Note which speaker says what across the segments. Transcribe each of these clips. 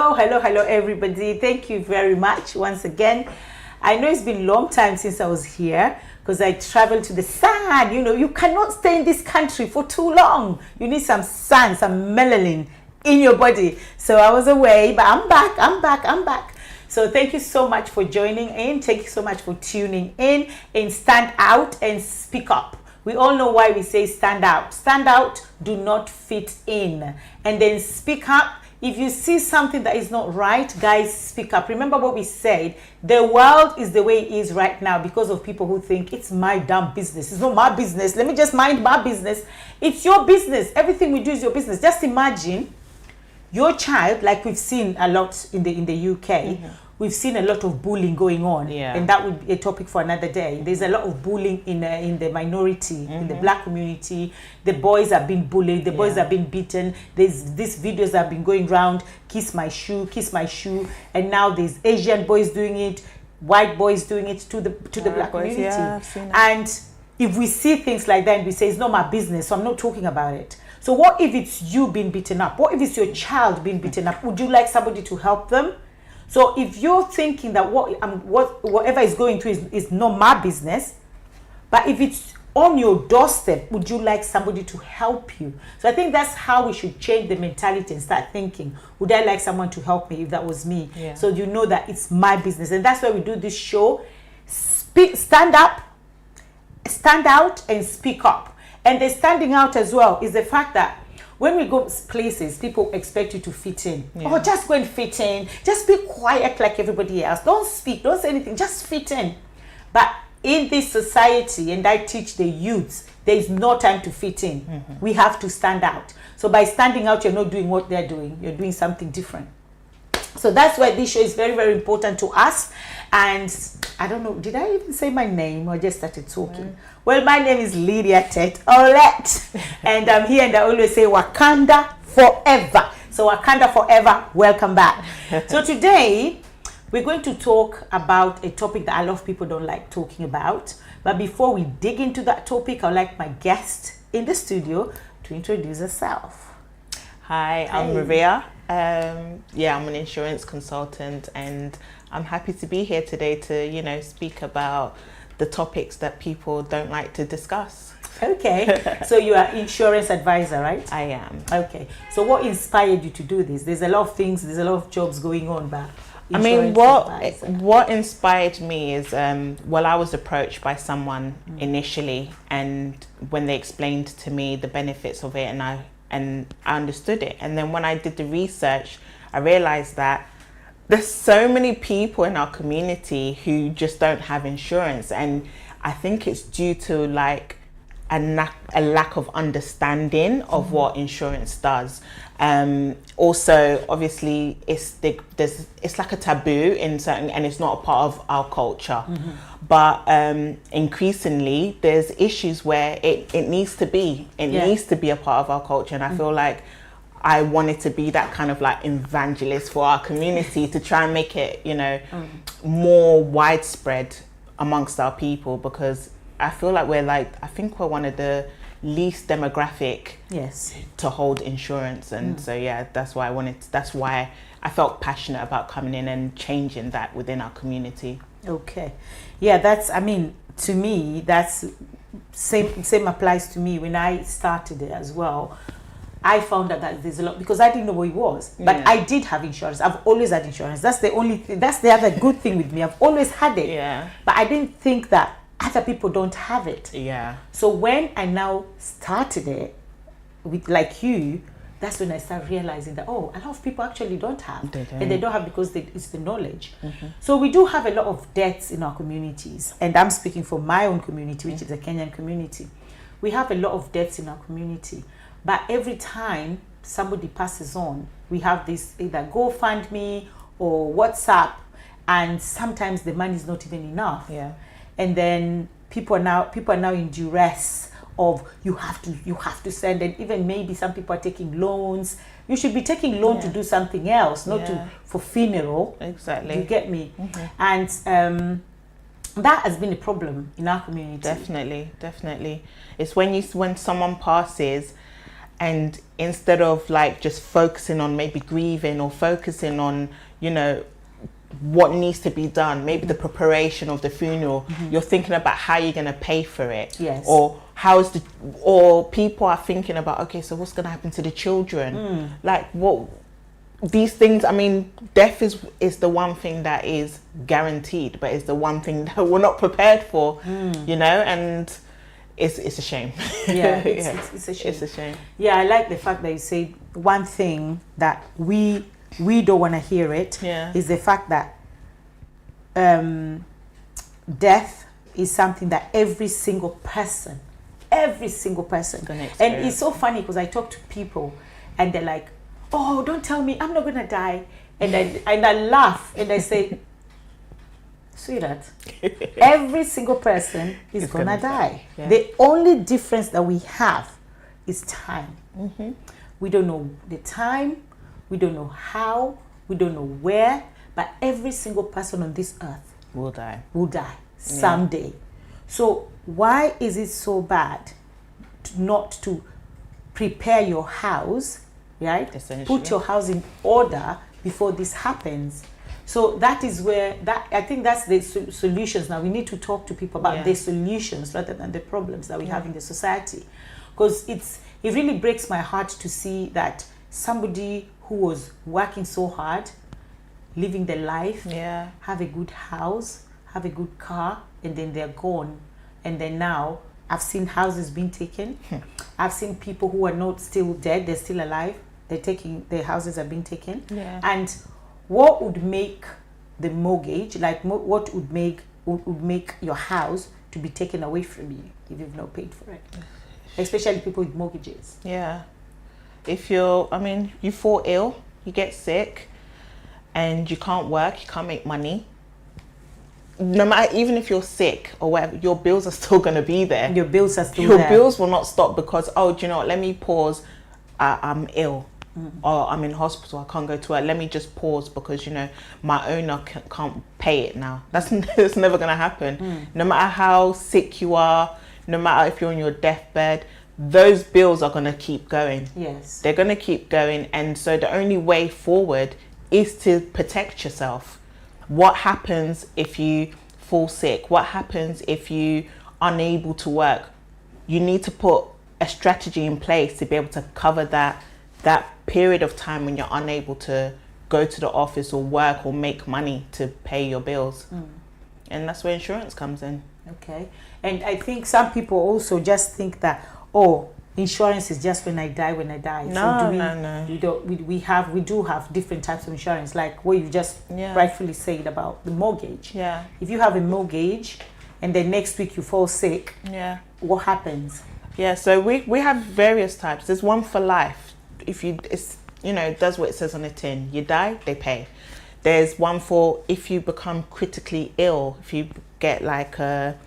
Speaker 1: Hello, everybody. Thank you very much once again. I know it's been a long time since I was here because I traveled to the sun. You know, you cannot stay in this country for too long. You need some sun, some melanin in your body. So I was away, but I'm back. So thank you so much for joining in. Thank you so much for tuning in and stand out and speak up. We all know why we say stand out. Stand out, do not fit in. And then speak up. If you see something that is not right, guys, speak up. Remember what we said. The world is the way it is right now because of people who think it's my damn business. It's not my business. Let me just mind my business. It's your business. Everything we do is your business. Just imagine your child, like we've seen a lot in the UK. We've seen a lot of bullying going on, and that would be a topic for another day. There's a lot of bullying in the minority, in the black community. The boys are being bullied, the boys are being beaten. There's these videos that have been going around, kiss my shoe, and now there's Asian boys doing it, white boys doing it to the black
Speaker 2: boys,
Speaker 1: community.
Speaker 2: I've seen it.
Speaker 1: And if we see things like that and we say it's not my business, so I'm not talking about it. So what if it's you being beaten up? What if it's your child being beaten up? Would you like somebody to help them? So if you're thinking that whatever is going through is not my business, but if it's on your doorstep, would you like somebody to help you? So I think that's how we should change the mentality and start thinking, would I like someone to help me if that was me?
Speaker 2: Yeah.
Speaker 1: So you know that it's my business. And that's why we do this show. Stand up, stand out, and speak up. And the standing out as well is the fact that when we go places, people expect you to fit in. Oh, just go and fit in. Just be quiet like everybody else. Don't speak. Don't say anything. Just fit in. But in this society, and I teach the youths, there is no time to fit in. We have to stand out. So by standing out, you're not doing what they're doing. You're doing something different. So that's why this show is very, very important to us. And I don't know, did I even say my name or just started talking? Well, my name is Lydia Tet Olet, and I'm here and I always say Wakanda forever. So Wakanda forever, welcome back. So today, we're going to talk about a topic that a lot of people don't like talking about. But before we dig into that topic, I'd like my guest in the studio to introduce herself.
Speaker 2: Hi, I'm Rivia. I'm an insurance consultant, and I'm happy to be here today to, speak about the topics that people don't like to discuss.
Speaker 1: Okay, so you are insurance advisor, right?
Speaker 2: I am.
Speaker 1: Okay, so what inspired you to do this? There's a lot of things, there's a lot of jobs going on, but
Speaker 2: what inspired me is, I was approached by someone initially, and when they explained to me the benefits of it, and I understood it. And then when I did the research, I realized that there's so many people in our community who just don't have insurance. And I think it's due to like a lack of understanding of what insurance does. Also, obviously, it's like a taboo in certain, and it's not a part of our culture. But increasingly, there's issues where it needs to be. It needs to be a part of our culture, and I feel like I wanted to be that kind of like evangelist for our community to try and make it, more widespread amongst our people, because I feel like I think we're one of the least demographic to hold insurance, and so that's why I felt passionate about coming in and changing that within our community.
Speaker 1: Okay, to me that's same applies to me. When I started it as well, I found out that there's a lot, because I didn't know what it was, but I did have insurance. I've always had insurance. That's the only thing. That's the other good thing with me. I've always had it. But I didn't think that other people don't have it. So when I now started it with like you, that's when I started realizing that, a lot of people actually don't have. And they don't have because it's the knowledge. So we do have a lot of deaths in our communities. And I'm speaking for my own community, which is the Kenyan community. We have a lot of deaths in our community. But every time somebody passes on, we have this either GoFundMe or WhatsApp, and sometimes the money is not even enough. And then people are now in duress of you have to send, and even maybe some people are taking loans. You should be taking loan to do something else, not for funeral.
Speaker 2: Exactly.
Speaker 1: You get me? And that has been a problem in our community.
Speaker 2: Definitely. It's when someone passes And instead of like just focusing on maybe grieving or focusing on, you know, what needs to be done, maybe the preparation of the funeral, you're thinking about how you're going to pay for it.
Speaker 1: Yes.
Speaker 2: Or people are thinking about, okay, so what's going to happen to the children? Like what these things, I mean, death is the one thing that is guaranteed, but it's the one thing that we're not prepared for, you know, and it's a shame.
Speaker 1: Yeah, it's a shame.
Speaker 2: It's a shame.
Speaker 1: Yeah, I like the fact that you say one thing that we don't want to hear it is the fact that death is something that every single person, and it's so funny because I talk to people and they're like, oh, don't tell me I'm not gonna die, and I laugh and I say, sweetheart, every single person is gonna die.
Speaker 2: Yeah.
Speaker 1: The only difference that we have is time. We don't know the time, we don't know how, we don't know where, but every single person on this earth
Speaker 2: will die
Speaker 1: someday. So why is it so bad not to prepare your house, right? Put your house in order before this happens. So that is where I think that's the solutions. Now we need to talk to people about the solutions rather than the problems that we have in the society, because it really breaks my heart to see that somebody who was working so hard, living their life, have a good house, have a good car, and then they're gone. And then now I've seen houses being taken. I've seen people who are not still dead, they're still alive, their houses are being taken. And what would make the mortgage, like what would make your house to be taken away from you if you've not paid for it? Especially people with mortgages.
Speaker 2: If you fall ill, you get sick, and you can't work, you can't make money. No matter, even if you're sick or whatever, your bills are still going to be there.
Speaker 1: Your bills are still
Speaker 2: there.
Speaker 1: Your
Speaker 2: bills will not stop because, oh, do you know what? Let me pause. I'm ill, or I'm in hospital. I can't go to work. Let me just pause because, you know, my owner can't pay it now. That's never going to happen. No matter how sick you are, no matter if you're on your deathbed, those bills are going to keep going.
Speaker 1: Yes.
Speaker 2: They're going to keep going. And so the only way forward is to protect yourself. What happens if you fall sick? What happens if you are unable to work? You need to put a strategy in place to be able to cover that period of time when you're unable to go to the office or work or make money to pay your bills. And that's where insurance comes in.
Speaker 1: Okay. And I think some people also just think that, oh, insurance is just when I die.
Speaker 2: No.
Speaker 1: We do have different types of insurance, like what you just rightfully said about the mortgage. If you have a mortgage and then next week you fall sick, what happens?
Speaker 2: So we have various types. There's one for life. If it does what it says on the tin. You die, they pay. There's one for if you become critically ill, if you get like a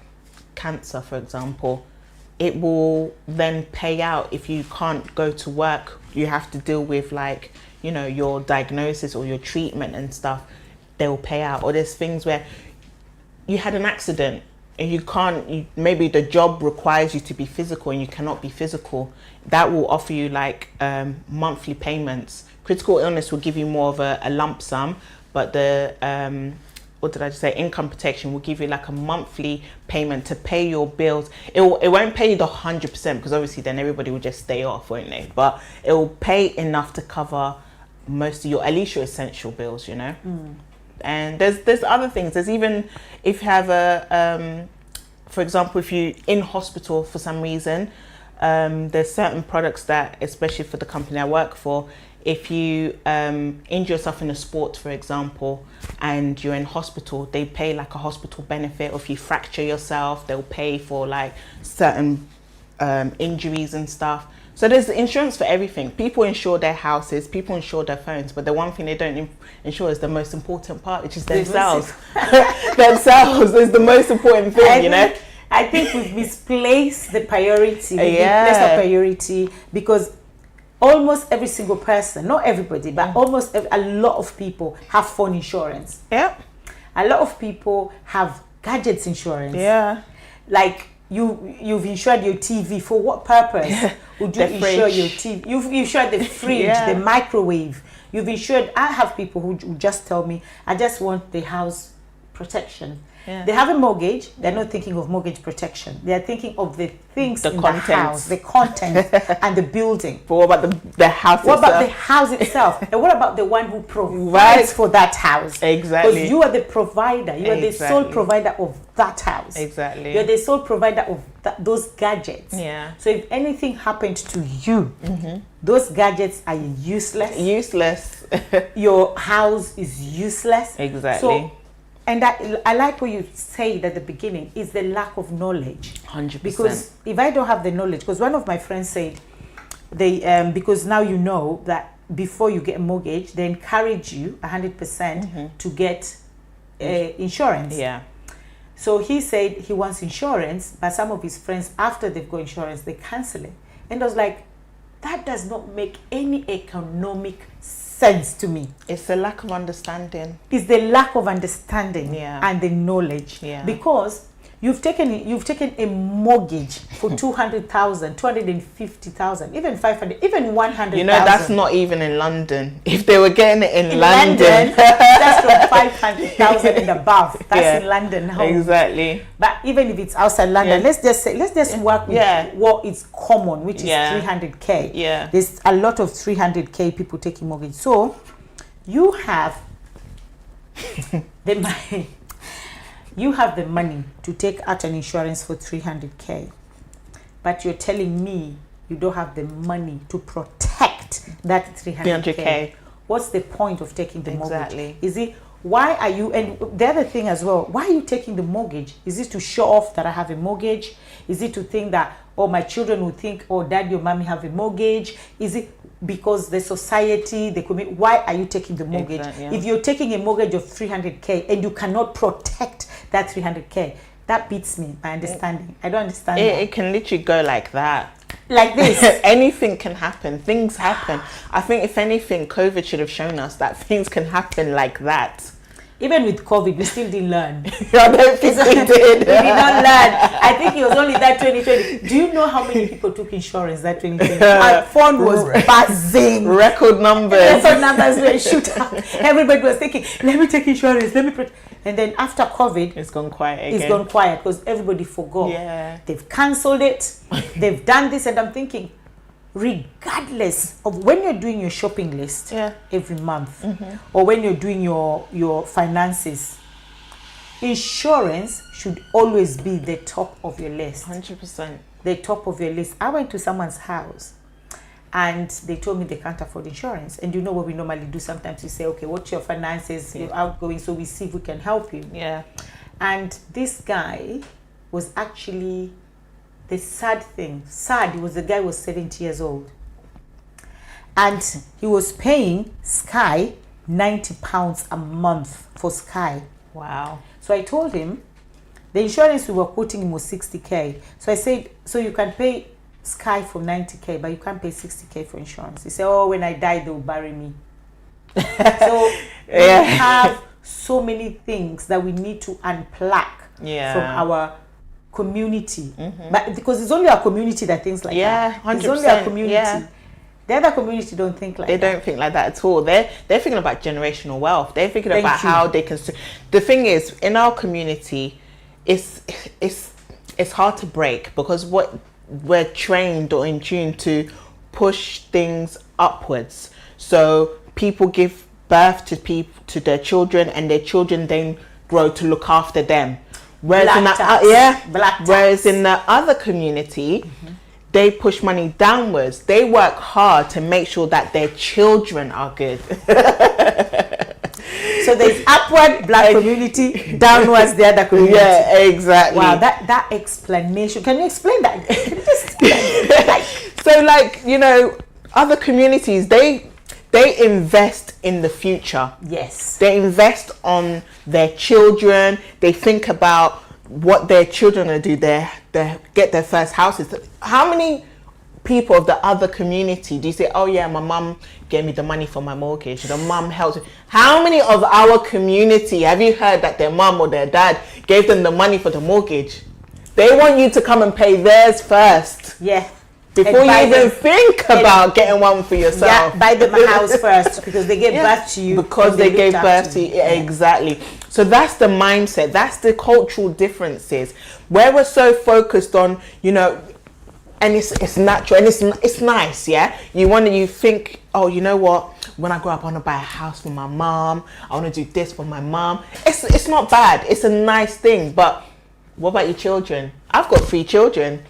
Speaker 2: cancer, for example, it will then pay out if you can't go to work. You have to deal with like, you know, your diagnosis or your treatment and stuff. They will pay out. Or there's things where you had an accident and you can't, maybe the job requires you to be physical and you cannot be physical. That will offer you like monthly payments. Critical illness will give you more of a lump sum, but the income protection will give you like a monthly payment to pay your bills. It won't pay you the 100% because obviously then everybody will just stay off, won't they? But it will pay enough to cover most of at least your essential bills, you know. And there's other things. There's even if you have for example, if you're in hospital for some reason, there's certain products that, especially for the company I work for, if you injure yourself in a sport, for example, and you're in hospital, they pay like a hospital benefit. Or if you fracture yourself, they'll pay for like certain injuries and stuff. So there's insurance for everything. People insure their houses, people insure their phones, but the one thing they don't insure is the most important part, which is themselves. Themselves is the most important thing, you know?
Speaker 1: I think we've misplaced the priority. Priority because almost every single person, not everybody, but almost a lot of people have phone insurance.
Speaker 2: Yeah.
Speaker 1: A lot of people have gadgets insurance.
Speaker 2: Yeah.
Speaker 1: Like you've insured your TV. For what purpose would you
Speaker 2: The
Speaker 1: insure
Speaker 2: fridge.
Speaker 1: your TV? You've insured the fridge, the microwave. You've insured. I have people who just tell me, I just want the house protection.
Speaker 2: Yeah.
Speaker 1: They have a mortgage. They're not thinking of mortgage protection. They're thinking of the things
Speaker 2: The
Speaker 1: in
Speaker 2: contents.
Speaker 1: the house, the content and the building.
Speaker 2: But what about the house
Speaker 1: What
Speaker 2: itself?
Speaker 1: about the house itself? And what about the one who provides for that house?
Speaker 2: Exactly.
Speaker 1: Because you are the provider. You are the sole
Speaker 2: Exactly.
Speaker 1: provider of that house.
Speaker 2: Exactly.
Speaker 1: You're the sole provider of those gadgets.
Speaker 2: Yeah.
Speaker 1: So if anything happened to you, those gadgets are useless.
Speaker 2: Useless.
Speaker 1: Your house is useless.
Speaker 2: Exactly.
Speaker 1: So, and I like what you said at the beginning, is the lack of knowledge.
Speaker 2: 100%.
Speaker 1: Because if I don't have the knowledge, because one of my friends said, because now you know that before you get a mortgage, they encourage you 100% to get insurance.
Speaker 2: Yeah.
Speaker 1: So he said he wants insurance, but some of his friends, after they've got insurance, they cancel it. And I was like, that does not make any economic sense to me.
Speaker 2: It's a lack of understanding.
Speaker 1: It's the lack of understanding
Speaker 2: Yeah.
Speaker 1: and the knowledge.
Speaker 2: Yeah.
Speaker 1: Because you've taken a mortgage for 200,000, 250,000, even 500, even 100,000.
Speaker 2: You know, that's not even in London. If they were getting it in
Speaker 1: London, that's from 500,000 and above. That's in London.
Speaker 2: Exactly.
Speaker 1: But even if it's outside London, let's just work with what is common, which is 300k.
Speaker 2: Yeah.
Speaker 1: There's a lot of 300k people taking mortgage. So you have the money. You have the money to take out an insurance for 300k, but you're telling me you don't have the money to protect that 300k. What's the point of taking the mortgage? Is it, why are you, and the other thing as well, why are you taking the mortgage? Is it to show off that I have a mortgage? Is it to think that, oh, my children will think, oh, dad, your mommy have a mortgage? Is it because the society, the community, why are you taking the mortgage? If you're taking a mortgage of 300k and you cannot protect that 300k, that beats me, my understanding. I don't understand that.
Speaker 2: It can literally go like that.
Speaker 1: Like this.
Speaker 2: Anything can happen. Things happen. I think if anything, COVID should have shown us that things can happen like that.
Speaker 1: Even with COVID, we still didn't learn.
Speaker 2: I don't think we did.
Speaker 1: We did not learn. I think it was only that 2020. Do you know how many people took insurance that 2020? My phone was buzzing.
Speaker 2: Record numbers.
Speaker 1: Record numbers were shoot up. Everybody was thinking, let me take insurance, and then after COVID,
Speaker 2: it's gone quiet again.
Speaker 1: It's gone quiet because everybody forgot.
Speaker 2: Yeah.
Speaker 1: They've cancelled it. They've done this, and I'm thinking, regardless of when you're doing your shopping list every month, or when you're doing your finances, insurance should always be the top of your list.
Speaker 2: 100%.
Speaker 1: The top of your list. I went to someone's house and they told me they can't afford insurance. And you know what we normally do? Sometimes we say, okay, what's your finances, your outgoing, so we see if we can help you.
Speaker 2: Yeah.
Speaker 1: And this guy was actually, the sad, he was, the guy was 70 years old. And he was paying Sky £90 a month for Sky.
Speaker 2: Wow.
Speaker 1: So I told him, the insurance we were quoting him was 60k. So I said, so you can pay Sky for 90k, but you can't pay 60k for insurance. He said, oh, when I die, they'll bury me. So we have so many things that we need to unplug from our community. But because it's only our community that thinks like that.
Speaker 2: 100%.
Speaker 1: It's only our community. The other community don't think like that.
Speaker 2: They don't think like that at all. They're thinking about generational wealth. They're thinking about how they can. The thing is, in our community, it's hard to break because what we're trained or in tune to push things upwards. So people give birth to their children, and their children then grow to look after them. Whereas in the other community, they push money downwards. They work hard to make sure that their children are good.
Speaker 1: So there's upward black community, downwards the other community.
Speaker 2: Yeah, exactly.
Speaker 1: Wow, that explanation. Can you explain that?
Speaker 2: So like, you know, other communities, they invest in the future.
Speaker 1: Yes.
Speaker 2: They invest on their children. They think about what their children are do. They get their first houses. How many people of the other community do you say, oh yeah, my mum gave me the money for my mortgage, the mum helped me? How many of our community have you heard that their mum or their dad gave them the money for the mortgage? They want you to come and pay theirs first.
Speaker 1: Yeah.
Speaker 2: Before you even think about getting one for yourself.
Speaker 1: Yeah, buy them a house first because they gave birth to you.
Speaker 2: Because they gave birth to you. Yeah. Exactly. So that's the mindset. That's the cultural differences. Where we're so focused on, you know, and it's natural and it's nice, yeah? You think, oh, you know what? When I grow up, I want to buy a house for my mom. I want to do this for my mom. It's not bad. It's a nice thing. But what about your children? I've got 3 children.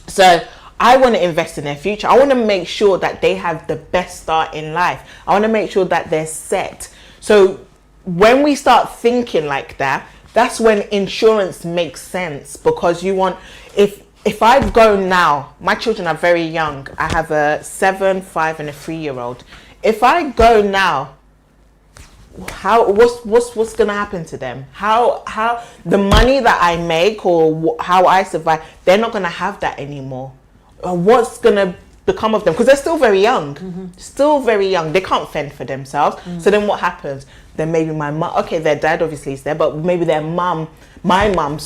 Speaker 2: So I want to invest in their future. I want to make sure that they have the best start in life. I want to make sure that they're set. So when we start thinking like that, that's when insurance makes sense, because you want, if I go now, my children are very young. I have a 7, 5 and a 3-year-old. If I go now, what's gonna happen to them? How the money that I make or how I survive, they're not gonna have that anymore. What's gonna become of them? Because they're still very young. Still very young. They can't fend for themselves. So then what happens? Then maybe my mom, okay, their dad obviously is there, but maybe their mum, my mum,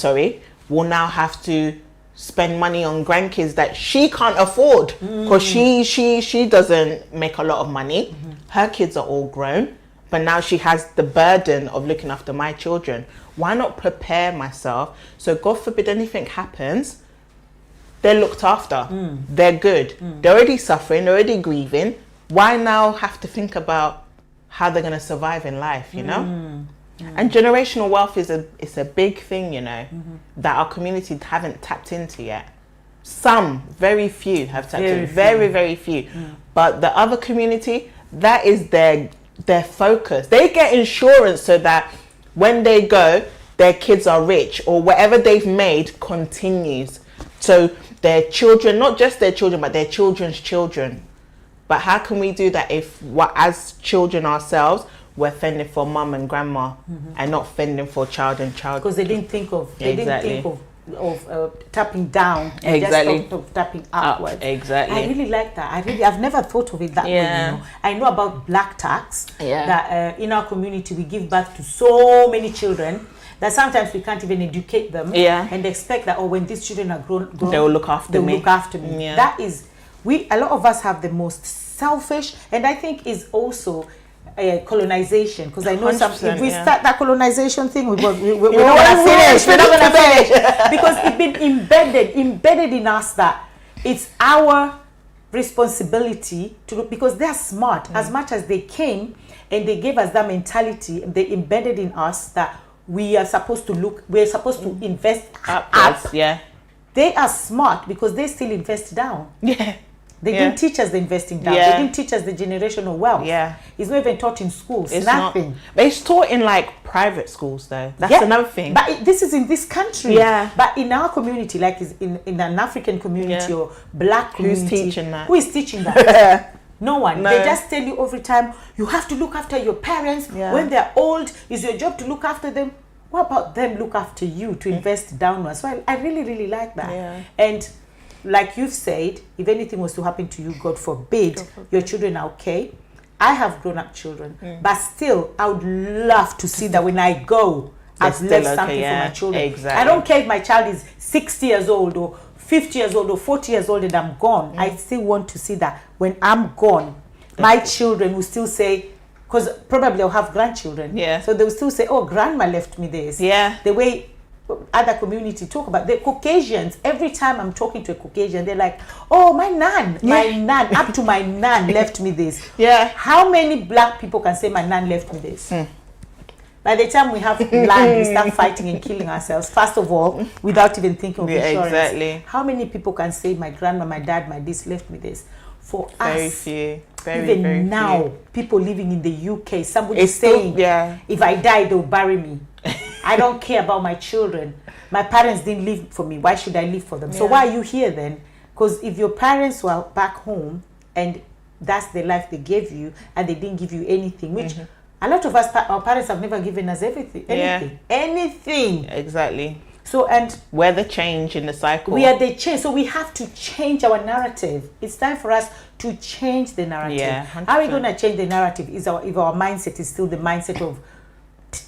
Speaker 2: will now have to spend money on grandkids that she can't afford, because she doesn't make a lot of money. Her kids are all grown, but now she has the burden of looking after my children. Why not prepare myself so God forbid anything happens, they're looked after. They're good. They're already suffering, they're already grieving. Why now have to think about how they're going to survive in life, you know? And generational wealth is a big thing, you know, that our community haven't tapped into yet. Some, very few have tapped into, very few. But the other community, that is their focus. They get insurance so that when they go, their kids are rich, or whatever they've made continues. So their children, not just their children, but their children's children. But how can we do that if, as children ourselves, we're fending for mum and grandma and not fending for child and child?
Speaker 1: Because they didn't think of tapping down. They just thought of tapping upwards.
Speaker 2: Exactly.
Speaker 1: I really like that. I've never thought of it that way. You know, I know about black tax. That in our community we give birth to so many children that sometimes we can't even educate them. And expect that, oh, when these children are grown
Speaker 2: they will look after me.
Speaker 1: Look after me. That is, a lot of us have the most selfish, and I think is also colonization, because I know if we start that colonization thing, we're not going to finish. We're not going to finish because it's been embedded in us that it's our responsibility to, because they're smart. As much as they came and they gave us that mentality, they embedded in us that we are supposed to invest up. They are smart because they still invest down. They didn't teach us the investing down. They didn't teach us the generational wealth. It's not even taught in schools. It's nothing.
Speaker 2: It's taught in like private schools though. That's another thing.
Speaker 1: But this is in this country. But in our community, like in an African community or black community,
Speaker 2: who's teaching that?
Speaker 1: Who is teaching that? No one. They just tell you every time, you have to look after your parents. When they're old, it's your job to look after them. What about them look after you, to invest downwards? So I really, really like that. And like you've said, if anything was to happen to you, God forbid, your children are okay. I have grown-up children, but still, I would love to see that when I go, I've left something for my children. I don't care if my child is 60 years old or 50 years old or 40 years old and I'm gone. I still want to see that when I'm gone, my children will still say, because probably I'll have grandchildren. So they will still say, oh, grandma left me this. The way other community talk about the Caucasians, every time I'm talking to a Caucasian, they're like, oh, my nan, up to my nan left me this. How many black people can say my nan left me this? By the time we have land, we start fighting and killing ourselves, first of all, without even thinking of insurance. How many people can say my grandma, my dad, my this left me this? For
Speaker 2: very
Speaker 1: us,
Speaker 2: few.
Speaker 1: Very now, few. People living in the UK, somebody is saying, if I die, they'll bury me. I don't care about my children. My parents didn't live for me. Why should I live for them? So why are you here then? Because if your parents were back home and that's the life they gave you and they didn't give you anything, which a lot of us, our parents have never given us anything. Exactly. So, and
Speaker 2: we're the change in the cycle.
Speaker 1: We are the change. So we have to change our narrative. It's time for us to change the narrative. How are we going to change the narrative? If our mindset is still the mindset of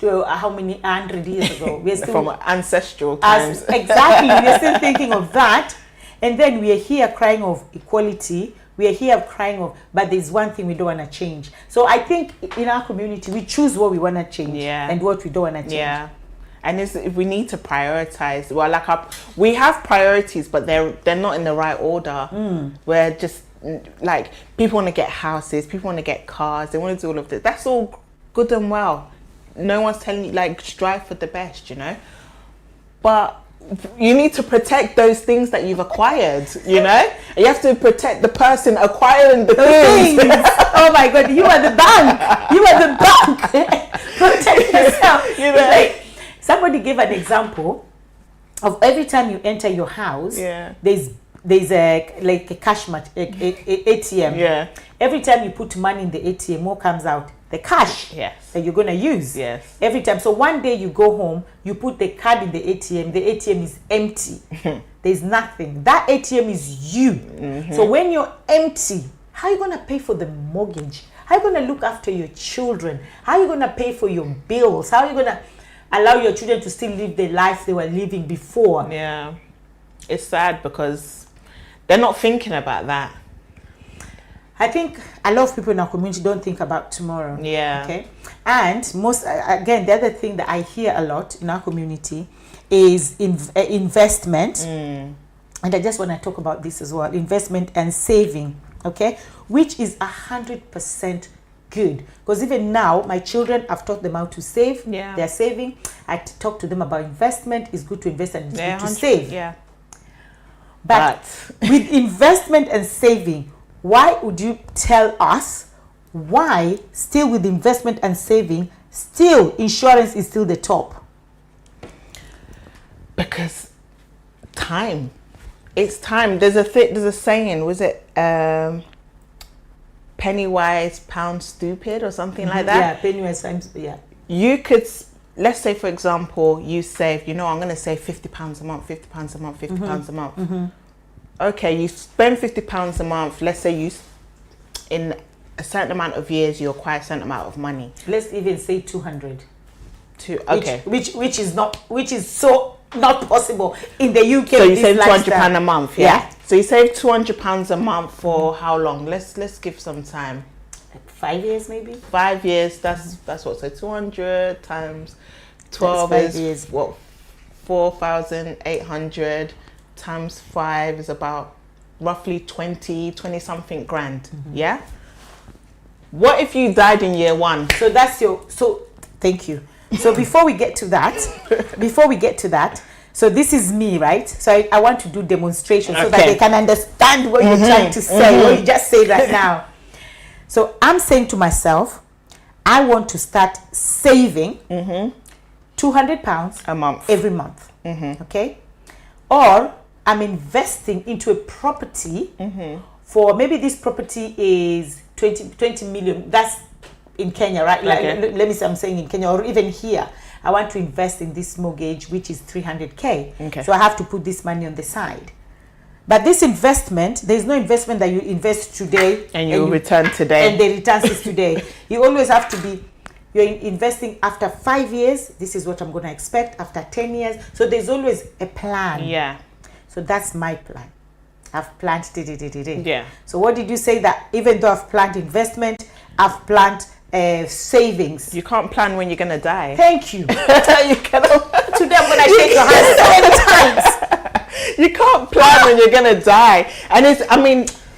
Speaker 1: how many 100 years ago. We're still
Speaker 2: from ancestral times.
Speaker 1: Exactly. We're still thinking of that. And then we are here crying of equality. We are here crying of, but there's one thing we don't want to change. So I think in our community, we choose what we want to change and what we don't want to change.
Speaker 2: Yeah. And we need to prioritize. Well, like we have priorities, but they're not in the right order. We're just like, people want to get houses, people want to get cars, they want to do all of this. That's all good and well. No one's telling you, like, strive for the best, you know. But you need to protect those things that you've acquired, you know. You have to protect the person acquiring the things.
Speaker 1: Oh my God, you are the bank. You are the bank. Protect yourself. You know, like, somebody gave an example of every time you enter your house, there's a cash ATM.
Speaker 2: Yeah.
Speaker 1: Every time you put money in the ATM, what comes out? The cash that you're going to use.
Speaker 2: Yes.
Speaker 1: Every time. So one day you go home, you put the card in the ATM is empty. There's nothing. That ATM is you. So when you're empty, how are you going to pay for the mortgage? How are you going to look after your children? How are you going to pay for your bills? How are you going to allow your children to still live the life they were living before?
Speaker 2: Yeah. It's sad because they're not thinking about that.
Speaker 1: I think a lot of people in our community don't think about tomorrow.
Speaker 2: Yeah.
Speaker 1: Okay. And the other thing that I hear a lot in our community is investment. And I just want to talk about this as well. Investment and saving. Okay. Which is 100% good. Because even now, my children, I've taught them how to save.
Speaker 2: Yeah.
Speaker 1: They're saving. I talk to them about investment. It's good to invest and it's good to
Speaker 2: 100%,
Speaker 1: save.
Speaker 2: Yeah.
Speaker 1: But with investment and saving, why would you tell us why still with investment and saving, still insurance is still the top?
Speaker 2: Because time. It's time. There's a saying, was it penny wise, pound stupid or something like that?
Speaker 1: Yeah, penny wise, times, yeah.
Speaker 2: You could, let's say for example, you save, I'm going to save £50 a month, £50 a month, £50 a month. Okay, you spend £50 a month. Let's say in a certain amount of years, you acquire a certain amount of money.
Speaker 1: Let's even say 200.
Speaker 2: Okay.
Speaker 1: Which is so not possible in the UK.
Speaker 2: So you save £200 a month, yeah? So you save £200 a month for how long? Let's give some time.
Speaker 1: Like 5 years, maybe.
Speaker 2: 5 years. That's what. So 200 times 12 is what? 4,800. Times 5 is about roughly 20 something grand. Yeah. What if you died in year 1?
Speaker 1: So thank you. So before we get to that, so this is me, right? So I want to do demonstration so that they can understand what you're trying to say, what you just said right now. So I'm saying to myself, I want to start saving £200
Speaker 2: a month
Speaker 1: every month. Okay. Or I'm investing into a property for, maybe this property is 20 million. That's in Kenya, right?
Speaker 2: Okay.
Speaker 1: Like, let me say I'm saying in Kenya, or even here. I want to invest in this mortgage, which is 300K.
Speaker 2: Okay.
Speaker 1: So I have to put this money on the side. But this investment, there's no investment that you invest today
Speaker 2: and you return today.
Speaker 1: And the returns is today. You always have to be, you're investing after 5 years. This is what I'm going to expect after 10 years. So there's always a plan.
Speaker 2: Yeah.
Speaker 1: So that's my plan. I've planned.
Speaker 2: Yeah.
Speaker 1: So what did you say, that even though I've planned investment, I've planned savings?
Speaker 2: You can't plan when you're going to die.
Speaker 1: Thank you.
Speaker 2: You cannot.
Speaker 1: Today I'm going to shake your hand so many times.
Speaker 2: You can't plan when you're going to die. And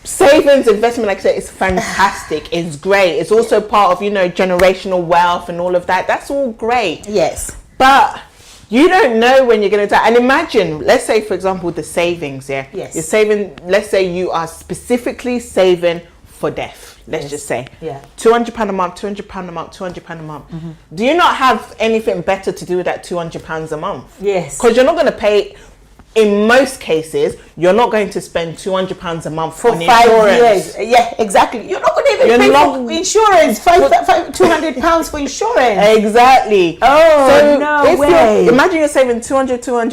Speaker 2: savings, investment, like I said, is fantastic. It's great. It's also part of, generational wealth and all of that. That's all great.
Speaker 1: Yes.
Speaker 2: But you don't know when you're going to die. And imagine, let's say, for example, the savings, yeah?
Speaker 1: Yes.
Speaker 2: You're saving, let's say you are specifically saving for death. Let's just say.
Speaker 1: Yeah.
Speaker 2: £200 a month, £200 a month, £200 a month. Do you not have anything better to do with that £200 a month?
Speaker 1: Yes.
Speaker 2: Because you're not going to pay, in most cases, you're not going to spend £200 a month
Speaker 1: for
Speaker 2: on
Speaker 1: 5
Speaker 2: insurance.
Speaker 1: years. Yeah, exactly. You're not going to even pay for insurance. £200 for insurance.
Speaker 2: Exactly.
Speaker 1: Oh, no way.
Speaker 2: Imagine you're saving 200, and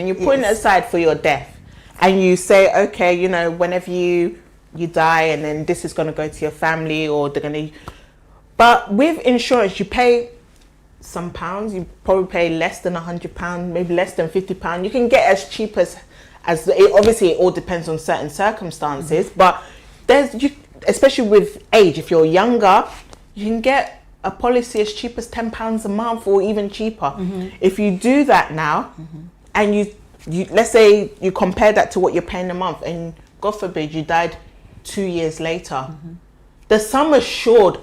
Speaker 2: you're putting it aside for your death. And you say, okay, whenever you die, and then this is going to go to your family, or they're going to... But with insurance, you pay some pounds. You probably pay less than £100, maybe less than £50. You can get as cheap as obviously it all depends on certain circumstances, but especially with age, if you're younger, you can get a policy as cheap as £10 a month or even cheaper. If you do that now, and you let's say you compare that to what you're paying a month, and God forbid you died 2 years later, the sum assured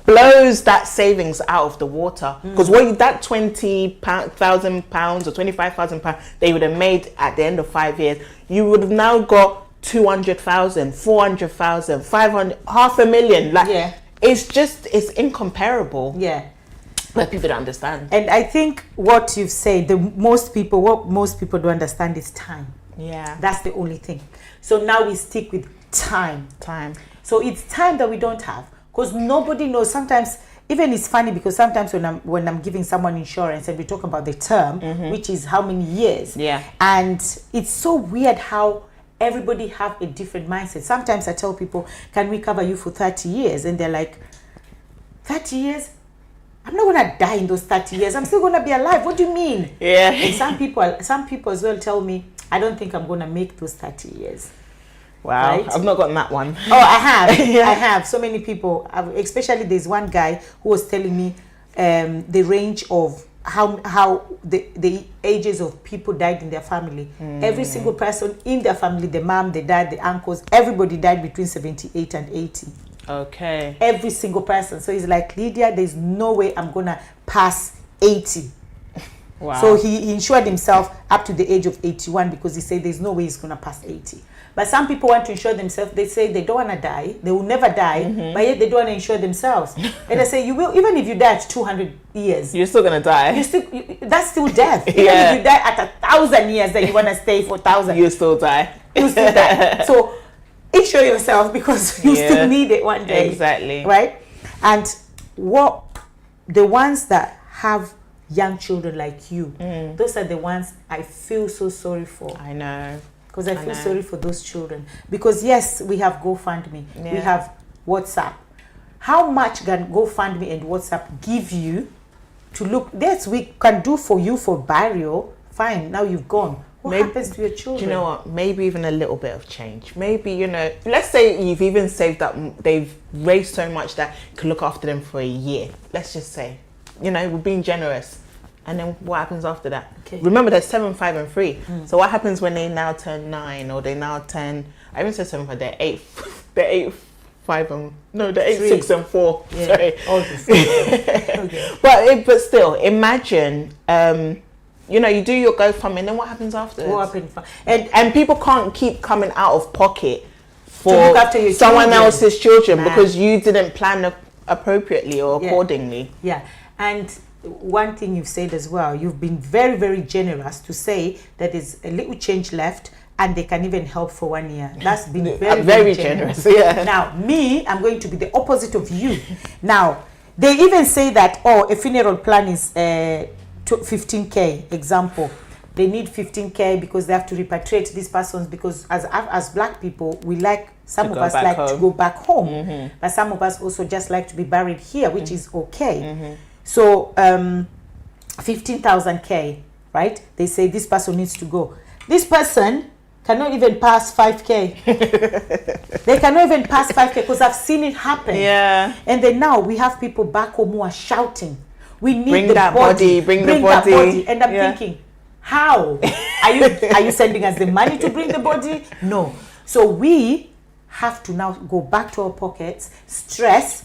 Speaker 2: blows that savings out of the water, because that £20,000 or £25,000 they would have made at the end of 5 years, you would have now got 200,000, 400,000, 500, $500,000. Like, it's incomparable.
Speaker 1: Yeah.
Speaker 2: But people don't understand.
Speaker 1: And I think what you've said, what most people don't understand is time.
Speaker 2: Yeah.
Speaker 1: That's the only thing. So now we stick with time. So it's time that we don't have, because nobody knows. Sometimes, even it's funny, because sometimes when I'm giving someone insurance and we talk about the term, which is how many years.
Speaker 2: Yeah.
Speaker 1: And it's so weird how everybody have a different mindset. Sometimes I tell people, can we cover you for 30 years? And they're like, 30 years? I'm not going to die in those 30 years. I'm still going to be alive. What do you mean?
Speaker 2: Yeah.
Speaker 1: And some people as well tell me, I don't think I'm going to make those 30 years.
Speaker 2: Wow.
Speaker 1: Right?
Speaker 2: I've not gotten that one.
Speaker 1: Oh, I have. Yeah. I have. So many people, especially there's one guy who was telling me the range of how the ages of people died in their family. Every single person in their family, the mom, the dad, the uncles, everybody died between 78 and 80.
Speaker 2: Okay.
Speaker 1: Every single person. So he's like, Lydia, there's no way I'm gonna pass 80.
Speaker 2: Wow.
Speaker 1: So he insured himself up to the age of 81, because he said there's no way he's gonna pass 80. But some people want to insure themselves. They say they don't want to die. They will never die, but yet they don't want to insure themselves. And I say, you will, even if you die at 200 years,
Speaker 2: you're still gonna die.
Speaker 1: That's still death. Even if you die at 1,000 years, that you want to stay for 1,000,
Speaker 2: you still die.
Speaker 1: You still die. So insure yourself, because you still need it one day.
Speaker 2: Exactly.
Speaker 1: Right? And the ones that have young children like you, those are the ones I feel so sorry for.
Speaker 2: I know.
Speaker 1: Because I feel sorry for those children. Because yes, we have GoFundMe, we have WhatsApp. How much can GoFundMe and WhatsApp give you to look? Yes, we can do for you for burial. Fine, now you've gone. What happens to your children?
Speaker 2: Do you know what? Maybe even a little bit of change. Maybe, let's say you've even saved up, they've raised so much that you can look after them for a year. Let's just say, we're being generous. And then what happens after that? Okay. Remember, they're 7, 5, and 3. So what happens when they now turn 9, or they now turn? I even said 7, 5. They're 8. They're 8, 5, and they're 8, 6, and 4. Yeah. Sorry. Okay. But still, imagine. You do your GoFundMe, and then what happens afterwards?
Speaker 1: What happens?
Speaker 2: And people can't keep coming out of pocket for
Speaker 1: look after
Speaker 2: someone else's children because you didn't plan appropriately or accordingly.
Speaker 1: Yeah, and one thing you've said as well, you've been very, very generous to say that there's a little change left and they can even help for 1 year. That's been very, very generous.
Speaker 2: Yeah.
Speaker 1: Now, me, I'm going to be the opposite of you. Now, they even say that, a funeral plan is 15K, example. They need 15K because they have to repatriate these persons, because as black people, we like, some of us like to go back home, but some of us also just like to be buried here, which is okay. So 15,000K, right? They say this person needs to go. This person cannot even pass 5K. They cannot even pass 5K, because I've seen it happen. Yeah. And then now we have people back home who are shouting, we need
Speaker 2: bring
Speaker 1: the
Speaker 2: that
Speaker 1: body,
Speaker 2: bring the body.
Speaker 1: And I'm thinking, how? Are you sending us the money to bring the body? No. So we have to now go back to our pockets, stress,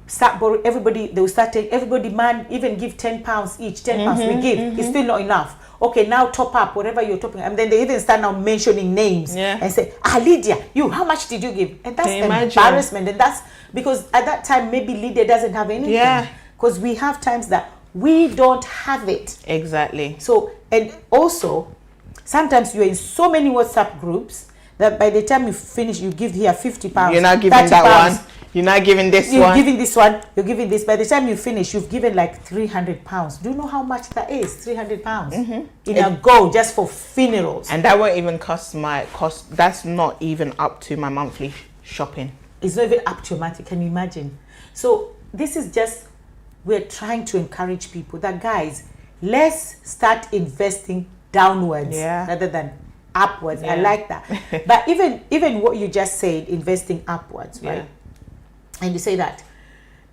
Speaker 1: start borrowing. Everybody, they will start taking, everybody, man, even give £10 each, £10 we give. It's still not enough. Okay, now top up whatever you're topping. And then they even start now mentioning names and say, Lydia, how much did you give? And that's embarrassment. And that's because at that time, maybe Lydia doesn't have anything. Yeah. Because we have times that we don't have it.
Speaker 2: Exactly.
Speaker 1: So, and also, sometimes you're in so many WhatsApp groups that by the time you finish, you give here £50.
Speaker 2: You're not giving that one. You're not giving this one.
Speaker 1: You're giving this one. You're giving this. By the time you finish, you've given like £300. Do you know how much that is? £300 in a go just for funerals.
Speaker 2: And that won't even cost. That's not even up to my monthly shopping.
Speaker 1: It's not even up to your monthly. Can you imagine? So this is just we're trying to encourage people that, guys, let's start investing downwards rather than upwards. I like that. But even what you just said, investing upwards, right? And you say that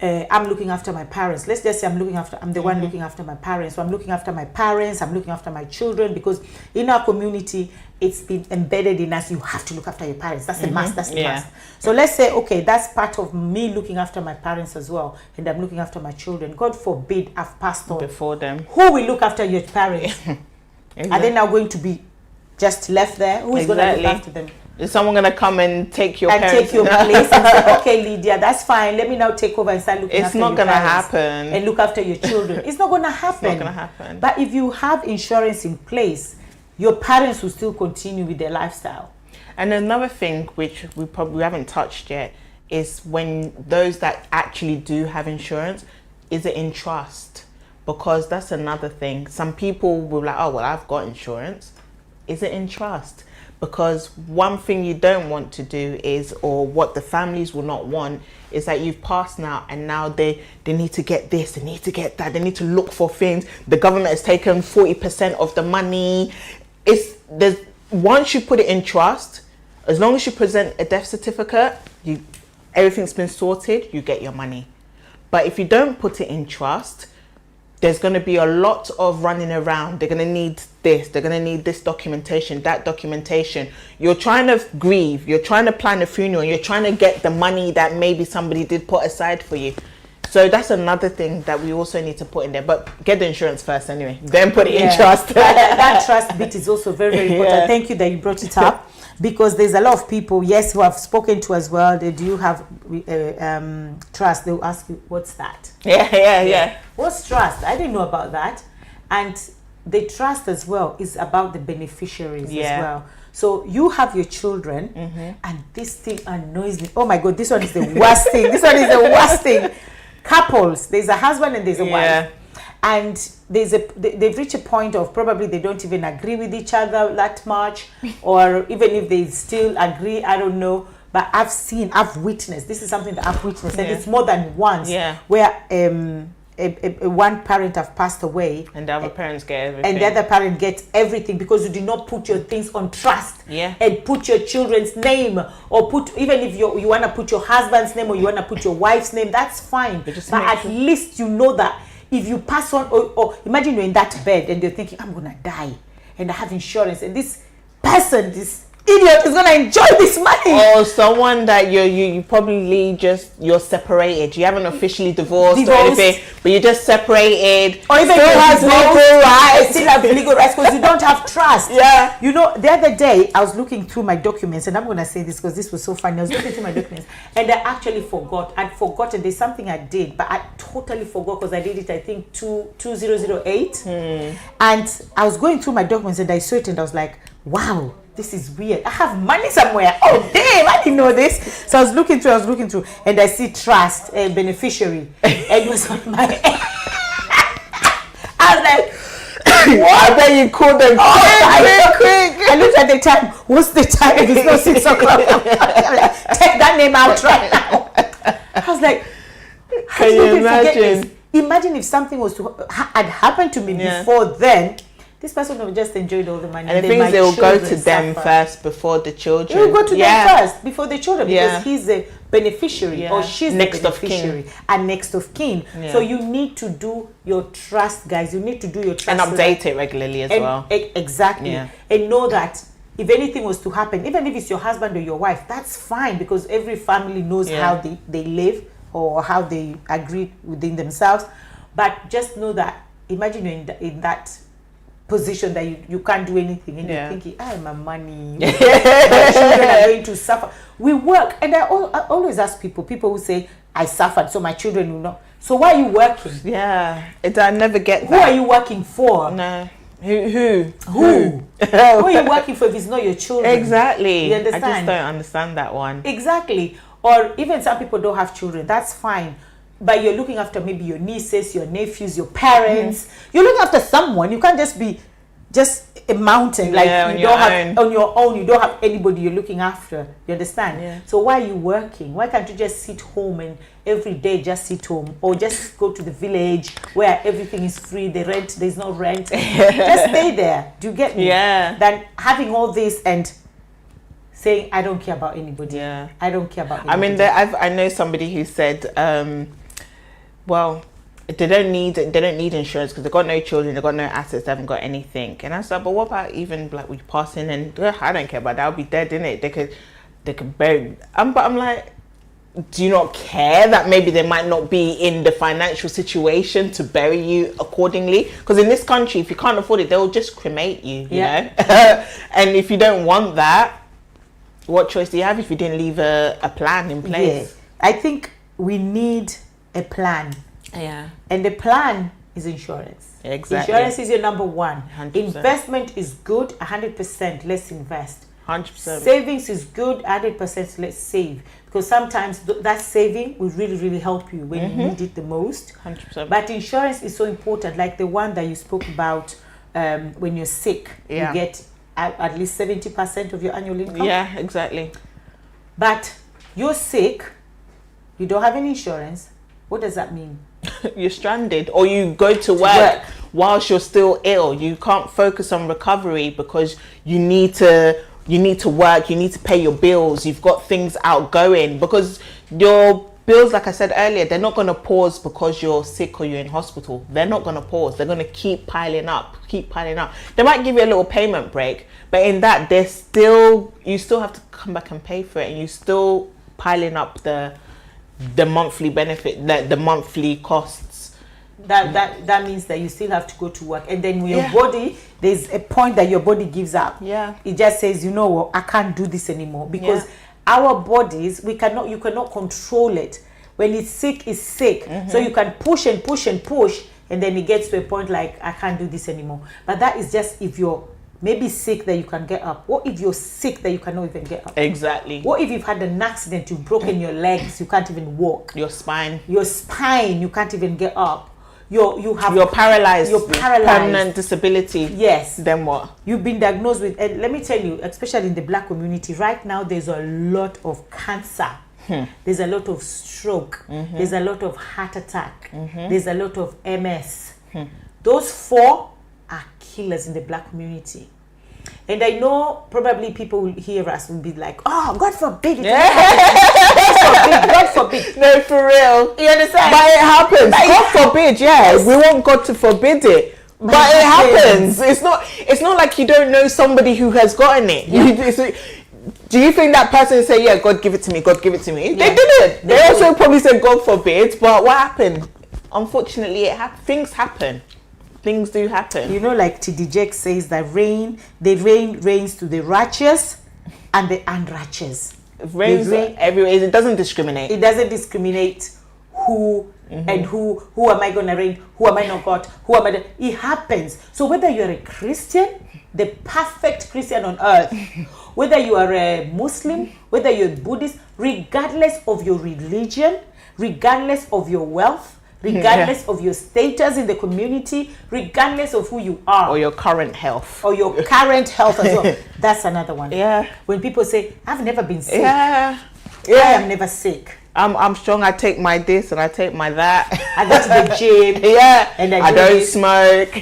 Speaker 1: I'm looking after my parents. Let's just say I'm the one looking after my parents. So I'm looking after my parents, I'm looking after my children, because in our community, it's been embedded in us. You have to look after your parents. That's a must. That's a must. So let's say, okay, that's part of me looking after my parents as well, and I'm looking after my children. God forbid I've passed on
Speaker 2: before them.
Speaker 1: Who will look after your parents? Are they now going to be just left there? Who is going to look after them?
Speaker 2: Is someone going to come and take your parents?
Speaker 1: Take your place and say, okay, Lydia, that's fine. Let me now take over and start looking after your parents.
Speaker 2: It's not going to happen.
Speaker 1: And look after your children. It's not going to happen.
Speaker 2: It's not going to happen.
Speaker 1: But if you have insurance in place, your parents will still continue with their lifestyle.
Speaker 2: And another thing which we probably haven't touched yet is when those that actually do have insurance, is it in trust? Because that's another thing. Some people will be like, oh, well, I've got insurance. Is it in trust? Because one thing you don't want to do is, or what the families will not want, is that you've passed now and now they need to get this, they need to get that, they need to look for things. The government has taken 40% of the money. Once you put it in trust, as long as you present a death certificate, everything's been sorted, you get your money. But if you don't put it in trust, there's going to be a lot of running around. They're going to need this. They're going to need this documentation, that documentation. You're trying to grieve. You're trying to plan a funeral. You're trying to get the money that maybe somebody did put aside for you. So that's another thing that we also need to put in there. But get the insurance first anyway. Then put it in trust.
Speaker 1: that trust bit is also very, very important. Thank you that you brought it up. Because there's a lot of people, who have spoken to as well. They do have trust. They'll ask you, what's that?
Speaker 2: Yeah.
Speaker 1: What's trust? I didn't know about that. And the trust as well is about the beneficiaries as well. So you have your children, and this thing annoys me. Oh my God, this one is the worst thing. This one is the worst thing. Couples, there's a husband and there's a wife. And they've reached a point of probably they don't even agree with each other that much, or even if they still agree, I don't know. But I've witnessed, this is something that I've witnessed, and it's more than once, where one parent have passed away,
Speaker 2: and the other parents get everything,
Speaker 1: and the other parent gets everything because you did not put your things on trust, and put your children's name, or even if you want to put your husband's name or you want to put your wife's name, that's fine. But at least you know that if you pass on, or imagine you're in that bed and you're thinking, I'm gonna die and I have insurance, and this person, this idiot, is gonna enjoy this money.
Speaker 2: Or someone that you probably you're separated. You haven't officially divorced or anything, but you just separated.
Speaker 1: Or even still has legal rights. Still have legal rights because you don't have trust. You know, the other day I was looking through my documents, and I'm gonna say this because this was so funny. I was looking through my documents, and I actually forgot. I'd forgotten there's something I did, but I totally forgot because I did it, I think 2008. And I was going through my documents and I saw it and I was like, wow, this is weird. I have money somewhere. Oh damn, I didn't know this. So I was looking through, and I see trust and beneficiary, and it was on my I was like, what?
Speaker 2: I bet you called them quick.
Speaker 1: I looked at the time. What's the time? It's not 6 o'clock. Take that name out right now. I was like,
Speaker 2: can you imagine?
Speaker 1: Imagine if something was had happened to me before then. This person would have just enjoyed all the money.
Speaker 2: And the thing is, they will go to them first before the children.
Speaker 1: They will go to them first before the children, because he's a beneficiary or she's
Speaker 2: next
Speaker 1: the beneficiary and next of kin. So you need to do your trust, guys. You need to do your trust
Speaker 2: and update it regularly as well.
Speaker 1: Exactly. And know that if anything was to happen, even if it's your husband or your wife, that's fine, because every family knows how they live or how they agree within themselves. But just know that, imagine you're in that position that you can't do anything, and you're thinking, my money, my children are going to suffer. We work, and I always ask people who say, I suffered so my children will not. So why are you working?
Speaker 2: I never get that.
Speaker 1: Who are you working for?
Speaker 2: No. Who
Speaker 1: are you working for if it's not your children?
Speaker 2: Exactly.
Speaker 1: You understand?
Speaker 2: I just don't understand that one.
Speaker 1: Exactly. Or even some people don't have children, that's fine, but you're looking after maybe your nieces, your nephews, your parents. You're looking after someone. You can't just be just a mountain, like
Speaker 2: on
Speaker 1: you
Speaker 2: your
Speaker 1: don't have
Speaker 2: own.
Speaker 1: on your own. You don't have anybody you're looking after. You understand?
Speaker 2: Yeah.
Speaker 1: So why are you working? Why can't you just sit home and every day just sit home, or just go to the village where everything is free? There's no rent. Just stay there. Do you get me?
Speaker 2: Yeah.
Speaker 1: Than having all this and saying I don't care about anybody.
Speaker 2: Yeah.
Speaker 1: I don't care about
Speaker 2: I
Speaker 1: anybody.
Speaker 2: mean, I know somebody who said, well, they don't need insurance because they've got no children, they've got no assets, they haven't got anything. And I said, but what about even like we passing and I don't care about that. I'll be dead, innit? They could bury. But I'm like, do you not care that maybe they might not be in the financial situation to bury you accordingly? Because in this country, if you can't afford it, they'll just cremate you. You know. And if you don't want that, what choice do you have if you didn't leave a plan in place?
Speaker 1: I think we need a plan.
Speaker 2: Yeah.
Speaker 1: And the plan is insurance.
Speaker 2: Exactly.
Speaker 1: Insurance is your number one.
Speaker 2: 100%.
Speaker 1: Investment is good, 100%. Let's invest.
Speaker 2: 100%.
Speaker 1: Savings is good, 100%. Let's save. Because sometimes that saving will really, really help you when you need it the most.
Speaker 2: 100%.
Speaker 1: But insurance is so important. Like the one that you spoke about, when you're sick, you get at least 70% of your annual income.
Speaker 2: Yeah, exactly.
Speaker 1: But you're sick, you don't have any insurance. What does that mean?
Speaker 2: You're stranded, or you go to work whilst you're still ill. You can't focus on recovery because you need to work, you need to pay your bills, you've got things outgoing, because your bills, like I said earlier, they're not going to pause because you're sick or you're in hospital. They're not going to pause. They're going to keep piling up. They might give you a little payment break, but in that, you still have to come back and pay for it, and you still piling up the monthly benefit, the monthly costs.
Speaker 1: That means that you still have to go to work, and then your body, there's a point that your body gives up. It just says, you know what, I can't do this anymore, because our bodies, you cannot control it. When it's sick, it's sick. So you can push and push and push, and then it gets to a point like, I can't do this anymore. But that is just if you're maybe sick that you can get up. What if you're sick that you cannot even get up?
Speaker 2: Exactly.
Speaker 1: What if you've had an accident, you've broken your legs, you can't even walk?
Speaker 2: Your spine,
Speaker 1: you can't even get up. You're
Speaker 2: paralyzed.
Speaker 1: You're paralyzed.
Speaker 2: Permanent disability.
Speaker 1: Yes.
Speaker 2: Then what?
Speaker 1: You've been diagnosed with, and let me tell you, especially in the Black community, right now there's a lot of cancer. There's a lot of stroke. There's a lot of heart attack. There's a lot of MS. Those 4 are killers in the Black community. And I know probably people will hear us and be like, oh, God forbid. God forbid.
Speaker 2: No, for real.
Speaker 1: You understand?
Speaker 2: But it happens. God forbid, we want God to forbid it. But it happens. It's not like you don't know somebody who has gotten it. Do you think that person say, yeah, God give it to me, God give it to me? They didn't. They also probably said God forbid, but what happened? Unfortunately, things happen. Things do happen.
Speaker 1: You know, like T.D. Jakes says that rain rains to the righteous and the unrighteous.
Speaker 2: Rains everywhere. It doesn't discriminate.
Speaker 1: It doesn't discriminate who and who am I going to rain, who am I not God, who am I. It happens. So whether you're a Christian, the perfect Christian on earth, whether you are a Muslim, whether you're a Buddhist, regardless of your religion, regardless of your wealth, regardless of your status in the community, regardless of who you are.
Speaker 2: Or your current health.
Speaker 1: As well. That's another one.
Speaker 2: Yeah.
Speaker 1: When people say, I've never been sick.
Speaker 2: I
Speaker 1: am never sick.
Speaker 2: I'm strong. I take my this and I take my that.
Speaker 1: I go to the gym. And
Speaker 2: I don't smoke.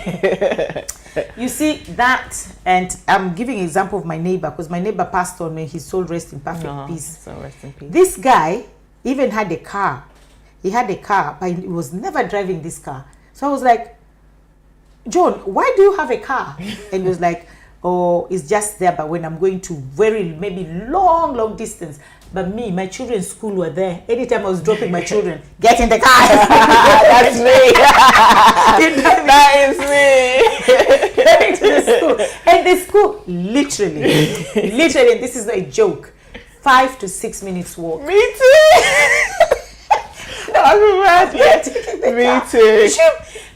Speaker 1: You see that, and I'm giving an example of my neighbor, because my neighbor passed on and his soul rest in perfect peace.
Speaker 2: So rest in peace.
Speaker 1: This guy even had a car. He had a car, but he was never driving this car. So I was like, John, why do you have a car? And he was like, oh, it's just there, but when I'm going to maybe long distance. But me, my children's school were there. Anytime I was dropping my children, get in the car.
Speaker 2: That's me. That is me.
Speaker 1: Getting to the school. And the school, literally, this is not a joke, 5 to 6 minutes walk.
Speaker 2: Me too. Me too.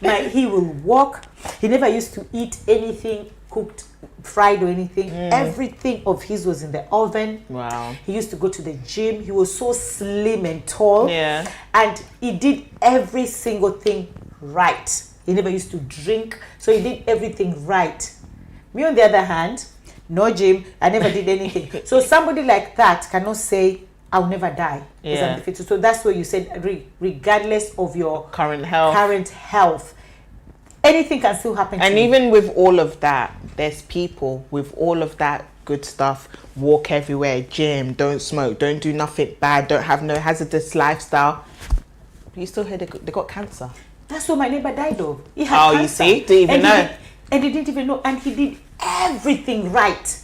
Speaker 1: Like, he will walk. He never used to eat anything cooked, fried or anything. Everything of his was in the oven.
Speaker 2: Wow.
Speaker 1: He used to go to the gym. He was so slim and tall.
Speaker 2: Yeah.
Speaker 1: And he did every single thing right. He never used to drink, so he did everything right. Me, on the other hand, no gym, I never did anything. So somebody like that cannot say, I'll never die.
Speaker 2: Yeah.
Speaker 1: So that's what you said, regardless of your
Speaker 2: Current health.
Speaker 1: Anything can still happen to you.
Speaker 2: And even with all of that, there's people with all of that good stuff, walk everywhere, gym, don't smoke, don't do nothing bad, don't have no hazardous lifestyle. You still hear they got cancer.
Speaker 1: That's what my neighbor died of. He had cancer.
Speaker 2: You see? Didn't even know.
Speaker 1: And he didn't even know. And he did everything right.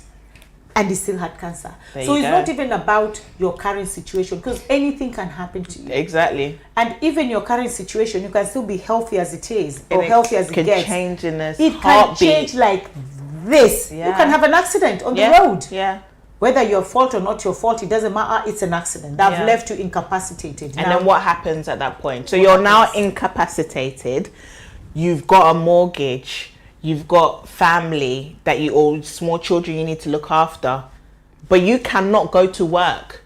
Speaker 1: And he still had cancer. So it's not even about your current situation, because anything can happen to you.
Speaker 2: Exactly.
Speaker 1: And even your current situation, you can still be healthy as it is, or healthy as it gets.
Speaker 2: It can change in a
Speaker 1: It can change like this.
Speaker 2: Yeah.
Speaker 1: You can have an accident on the road.
Speaker 2: Yeah.
Speaker 1: Whether your fault or not your fault, it doesn't matter. It's an accident. They've left you incapacitated.
Speaker 2: And then what happens at that point? So you're now incapacitated. You've got a mortgage. You've got family that you owe, small children you need to look after, but you cannot go to work.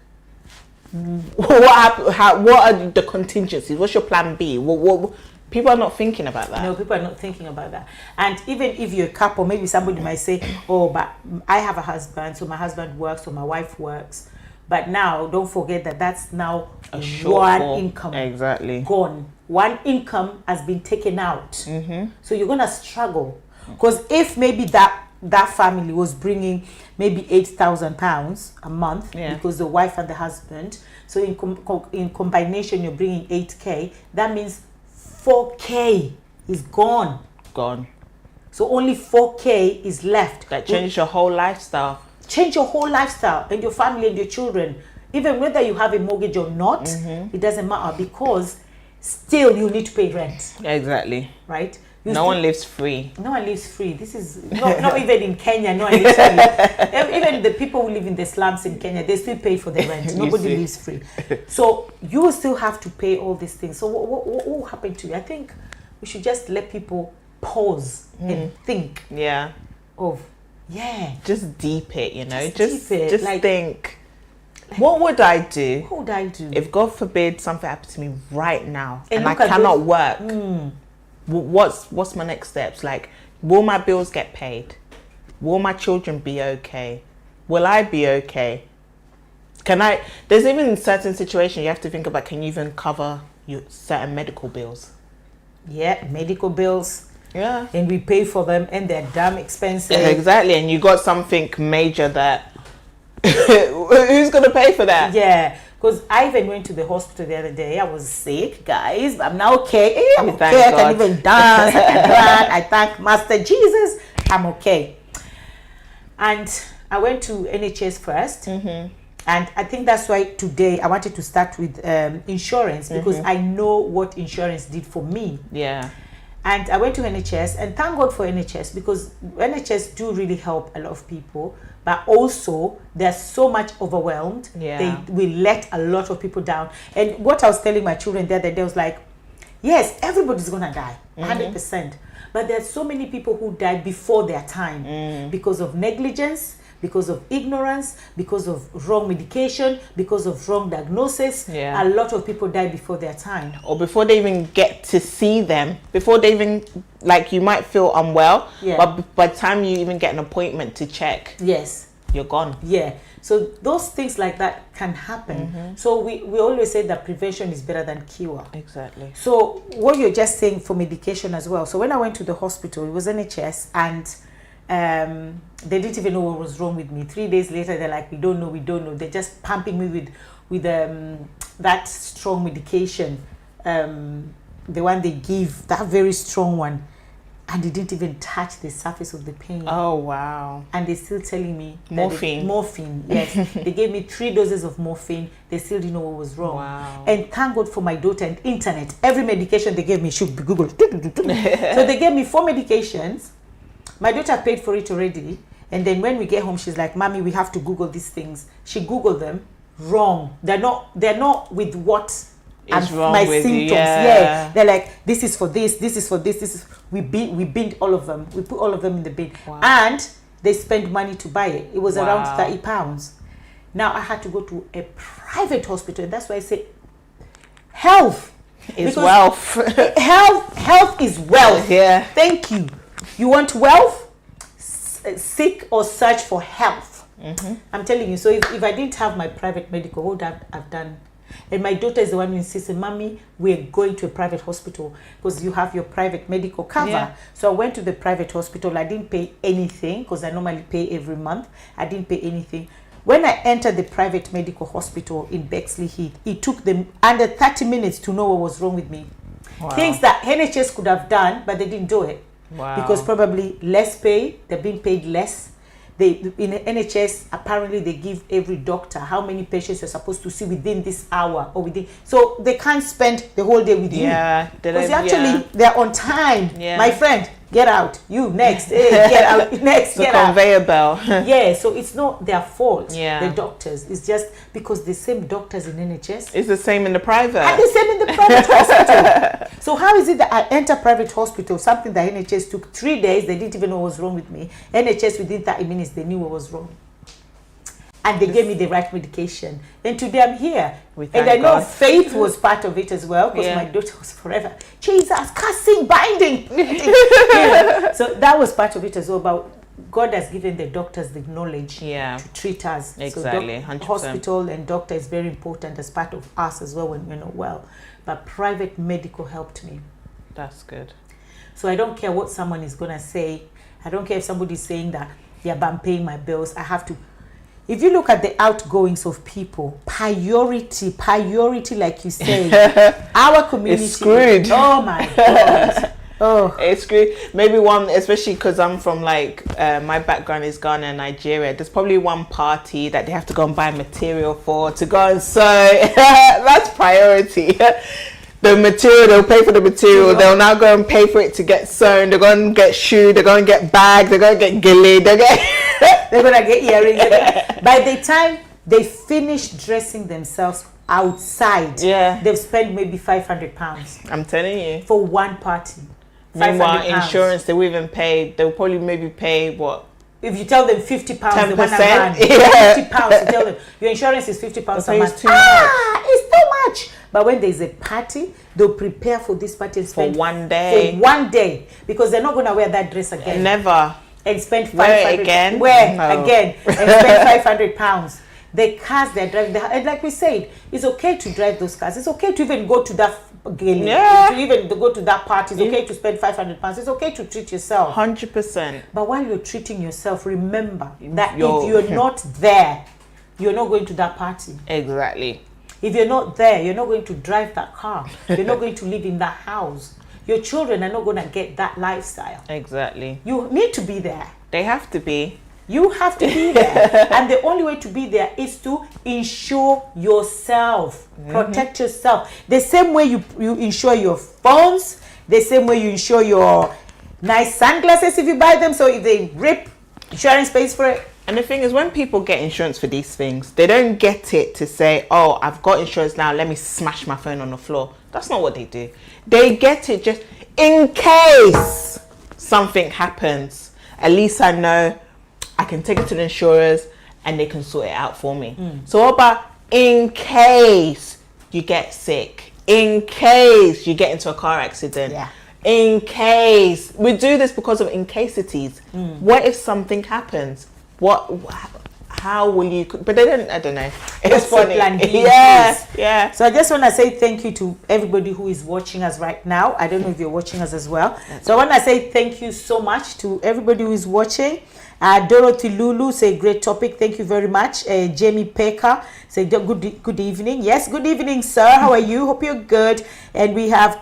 Speaker 2: What are the contingencies? What's your plan B? What people are not thinking about that.
Speaker 1: No, people are not thinking about that. And even if you're a couple, maybe somebody might say, oh, but I have a husband, so my husband works or my wife works. But now, don't forget that that's now one income.
Speaker 2: Exactly.
Speaker 1: Gone. One income has been taken out. So you're going to struggle. Because if maybe that family was bringing maybe £8,000 a month, because the wife and the husband, so in combination you're bringing 8K, that means 4K is gone. So only 4K is left.
Speaker 2: That changes your whole lifestyle.
Speaker 1: Change your whole lifestyle and your family and your children. Even whether you have a mortgage or not, it doesn't matter, because still you need to pay rent.
Speaker 2: Exactly.
Speaker 1: Right?
Speaker 2: No one lives free.
Speaker 1: No one lives free. This is not even in Kenya. No one lives free. Even the people who live in the slums in Kenya, they still pay for the rent. Nobody lives free. So you will still have to pay all these things. So what will happen to you? I think we should just let people pause and think.
Speaker 2: Yeah.
Speaker 1: Just
Speaker 2: deep it, you know.
Speaker 1: Just
Speaker 2: think. What would I do?
Speaker 1: What would I do
Speaker 2: if, God forbid, something happened to me right now and I cannot work? What's my next steps? Like, will my bills get paid? Will my children be okay? Will I be okay? There's even certain situations you have to think about, can you even cover your certain medical bills? Yeah,
Speaker 1: medical bills.
Speaker 2: Yeah.
Speaker 1: And we pay for them and they're damn expensive.
Speaker 2: Yeah, exactly. And you got something major that who's going to pay for that?
Speaker 1: Yeah. Because I even went to the hospital the other day. I was sick, guys. I'm now okay. I'm okay. I can even dance. I can run. I thank Master Jesus. I'm okay. And I went to NHS first. And I think that's why today I wanted to start with insurance, because I know what insurance did for me.
Speaker 2: Yeah.
Speaker 1: And I went to NHS, and thank God for NHS, because NHS do really help a lot of people. But also, they're so much overwhelmed.
Speaker 2: Yeah.
Speaker 1: They will let a lot of people down. And what I was telling my children the other day was like, yes, everybody's going to die, 100%. But there's so many people who died before their time because of negligence, because of ignorance, because of wrong medication, because of wrong diagnosis.
Speaker 2: Yeah.
Speaker 1: A lot of people die before their time.
Speaker 2: Or before they even get to see them, before they even, like, you might feel unwell, but by the time you even get an appointment to check, you're gone.
Speaker 1: Yeah. So those things like that can happen. So we always say that prevention is better than cure.
Speaker 2: Exactly.
Speaker 1: So what you're just saying for medication as well. So when I went to the hospital, it was NHS, and they didn't even know what was wrong with me. 3 days later, they're like, we don't know. They're just pumping me with that strong medication, the one they give, that very strong one, and it didn't even touch the surface of the pain.
Speaker 2: Oh wow.
Speaker 1: And they're still telling me
Speaker 2: morphine,
Speaker 1: yes. They gave me 3 doses of morphine. They still didn't know what was wrong.
Speaker 2: Wow.
Speaker 1: And thank God for my daughter and internet. Every medication they gave me should be Googled. So they gave me 4 medications. My daughter paid for it already, and then when we get home, she's like, "Mommy, we have to Google these things." She Googled them. Wrong. They're not with what
Speaker 2: is wrong
Speaker 1: my
Speaker 2: with
Speaker 1: symptoms.
Speaker 2: You. Yeah.
Speaker 1: They're like, this is for this. This is for this. This is we binned all of them. We put all of them in the bin, and they spent money to buy it. It was around £30. Now I had to go to a private hospital, and that's why I say, health
Speaker 2: is wealth.
Speaker 1: Health is wealth.
Speaker 2: Yeah.
Speaker 1: Thank you. You want wealth? seek or search for health. I'm telling you. So if I didn't have my private medical, what would I've done? And my daughter is the one who insisted, Mommy, we're going to a private hospital because you have your private medical cover.
Speaker 2: Yeah.
Speaker 1: So I went to the private hospital. I didn't pay anything because I normally pay every month. I didn't pay anything. When I entered the private medical hospital in Bexley Heath, it took them under 30 minutes to know what was wrong with me.
Speaker 2: Wow.
Speaker 1: Things that NHS could have done, but they didn't do it.
Speaker 2: Wow.
Speaker 1: Because probably less pay, they're being paid less. In the NHS, apparently they give every doctor how many patients you're supposed to see within this hour or within. So they can't spend the whole day with you.
Speaker 2: Yeah.
Speaker 1: Because they're on time.
Speaker 2: Yeah.
Speaker 1: My friend, get out. You next. Hey, get out. Next,
Speaker 2: The
Speaker 1: get out.
Speaker 2: conveyor belt.
Speaker 1: Yeah, so it's not their fault,
Speaker 2: Yeah.
Speaker 1: the doctors. It's just because the same doctors in NHS
Speaker 2: It's the same in the private.
Speaker 1: and the same in the private hospital. So how is it that I enter private hospital, something that NHS took 3 days, they didn't even know what was wrong with me. NHS within 30 minutes, they knew what was wrong. And they gave me the right medication. And today I'm here.
Speaker 2: We
Speaker 1: And I
Speaker 2: thank
Speaker 1: know
Speaker 2: God.
Speaker 1: faith was part of it as well, because
Speaker 2: Yeah.
Speaker 1: my daughter was forever, Jesus, cussing, binding. Yeah. So that was part of it as well. But God has given the doctors the knowledge
Speaker 2: Yeah.
Speaker 1: to treat us.
Speaker 2: Exactly,
Speaker 1: So
Speaker 2: 100%.
Speaker 1: hospital and doctor is very important as part of us as well when we're not well. But private medical helped me.
Speaker 2: That's good.
Speaker 1: So I don't care what someone is going to say. I don't care if somebody's saying that, yeah, but I'm paying my bills. I have to. If you look at the outgoings of people, priority, like you say, our community.
Speaker 2: It's screwed.
Speaker 1: Oh my God. Oh.
Speaker 2: It's screwed. Maybe one, especially because I'm from like, my background is Ghana and Nigeria. There's probably one party that they have to go and buy material for to go and sew. That's priority. The material, they'll pay for the material. They'll now go and pay for it to get sewn. They're going to get shoe. They're going to get bag. They're going to get gilly. They're
Speaker 1: going to get earrings. By the time they finish dressing themselves outside,
Speaker 2: Yeah.
Speaker 1: they've spent maybe £500
Speaker 2: I'm telling you.
Speaker 1: for one party.
Speaker 2: Meanwhile,
Speaker 1: £500.
Speaker 2: insurance, they will even pay. They'll probably maybe pay what?
Speaker 1: If you tell them £50, they want a
Speaker 2: 10%?
Speaker 1: van.
Speaker 2: Yeah.
Speaker 1: £50, you tell them your insurance is £50 a
Speaker 2: It's
Speaker 1: month.
Speaker 2: too much.
Speaker 1: It's too much. But when there's a party, they'll prepare for this party and spend
Speaker 2: For one day.
Speaker 1: For 1 day, because they're not going to wear that dress again.
Speaker 2: Never.
Speaker 1: And spend
Speaker 2: Wear it again?
Speaker 1: Wear
Speaker 2: No.
Speaker 1: again and spend £500. The cars they're driving, and like we said, it's okay to drive those cars. It's okay to even go to that game.
Speaker 2: Yeah.
Speaker 1: To even go to that party. It's okay to spend £500. It's okay to treat yourself.
Speaker 2: 100%.
Speaker 1: But while you're treating yourself, remember that if
Speaker 2: You're-
Speaker 1: you're not there, you're not going to that party.
Speaker 2: Exactly.
Speaker 1: If you're not there, you're not going to drive that car. You're not going to live in that house. Your children are not going to get that lifestyle.
Speaker 2: Exactly.
Speaker 1: You need to be there.
Speaker 2: They have to be.
Speaker 1: You have to be there. And the only way to be there is to insure yourself. Protect yourself. The same way you insure your phones, the same way you insure your nice sunglasses if you buy them. So if they rip, insurance pays for it.
Speaker 2: And the thing is, when people get insurance for these things, they don't get it to say, oh, I've got insurance now, let me smash my phone on the floor. That's not what they do. They get it just in case something happens. At least I know I can take it to the insurers and they can sort it out for me. So what about in case you get sick? In case you get into a car accident?
Speaker 1: Yeah.
Speaker 2: In case. We do this because of in-casities. What if something happens? How will you? But they don't. I don't know. It's
Speaker 1: What's your
Speaker 2: funny.
Speaker 1: plan B,
Speaker 2: Yeah,
Speaker 1: please?
Speaker 2: yeah.
Speaker 1: So I just want to say thank you to everybody who is watching us right now. I don't know if you're watching us as well. So I want to say thank you so much to everybody who is watching. Dorothy Lulu say great topic. Thank you very much. Jamie Pekka say good evening. Yes, good evening, sir. How are you? Hope you're good. And we have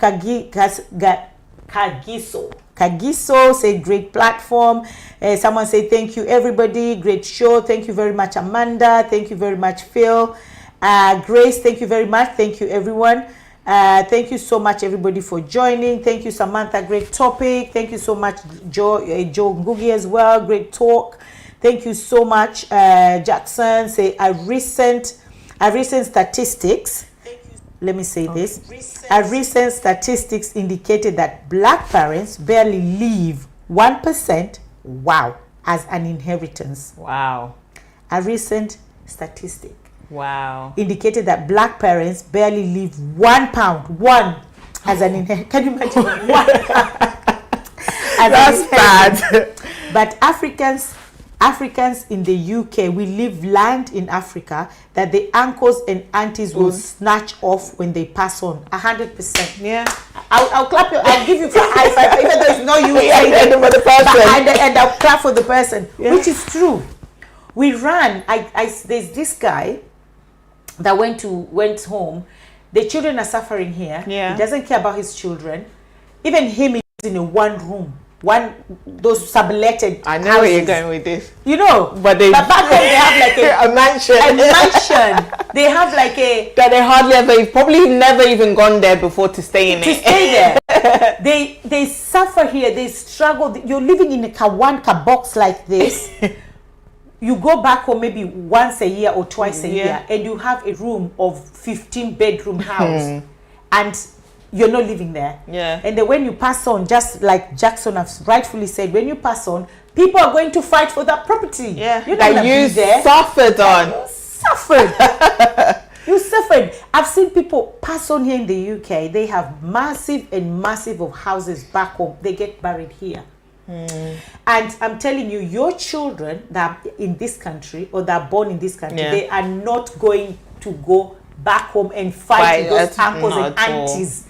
Speaker 1: Kagiso say great platform. Someone say thank you everybody, great show. Thank you very much Amanda, thank you very much Phil. Grace, thank you very much. Thank you everyone. Thank you so much everybody for joining. Thank you Samantha, great topic. Thank you so much Joe Ngugi as well, great talk. Thank you so much. Jackson say a recent statistics. Let me say this. A recent statistics indicated that black parents barely leave 1%, wow, as an inheritance.
Speaker 2: Wow.
Speaker 1: A recent statistic
Speaker 2: Wow.
Speaker 1: indicated that black parents barely leave £1 as an inheritance. Can you imagine £1?
Speaker 2: That's bad.
Speaker 1: But Africans in the UK, we leave land in Africa that the uncles and aunties will snatch off when they pass on. 100%.
Speaker 2: Yeah.
Speaker 1: I'll clap you. I'll give you a high five, even though it's no you saying
Speaker 2: and for the person.
Speaker 1: and I'll clap for the person, which is true. We ran. There's this guy that went home. The children are suffering here.
Speaker 2: Yeah.
Speaker 1: He doesn't care about his children. Even him, he's in a one room. Those subletted
Speaker 2: I know
Speaker 1: houses.
Speaker 2: where you're going with this.
Speaker 1: You know,
Speaker 2: but
Speaker 1: back home they have like
Speaker 2: a mansion.
Speaker 1: A mansion. They have like a
Speaker 2: that they hardly ever, probably never even gone there before to stay in it.
Speaker 1: Stay there. They suffer here. They struggle. You're living in a kawanka box like this. You go back home maybe once a year or twice a year, and you have a room of 15-bedroom house, and you're not living there.
Speaker 2: Yeah.
Speaker 1: And then when you pass on, just like Jackson has rightfully said, when you pass on, people are going to fight for that property.
Speaker 2: Yeah.
Speaker 1: You're not
Speaker 2: that you
Speaker 1: there.
Speaker 2: suffered on.
Speaker 1: You suffered. You suffered. I've seen people pass on here in the UK. They have massive of houses back home. They get buried here. And I'm telling you, your children that are in this country or that are born in this country, they are not going to go back home and fight with those uncles and aunties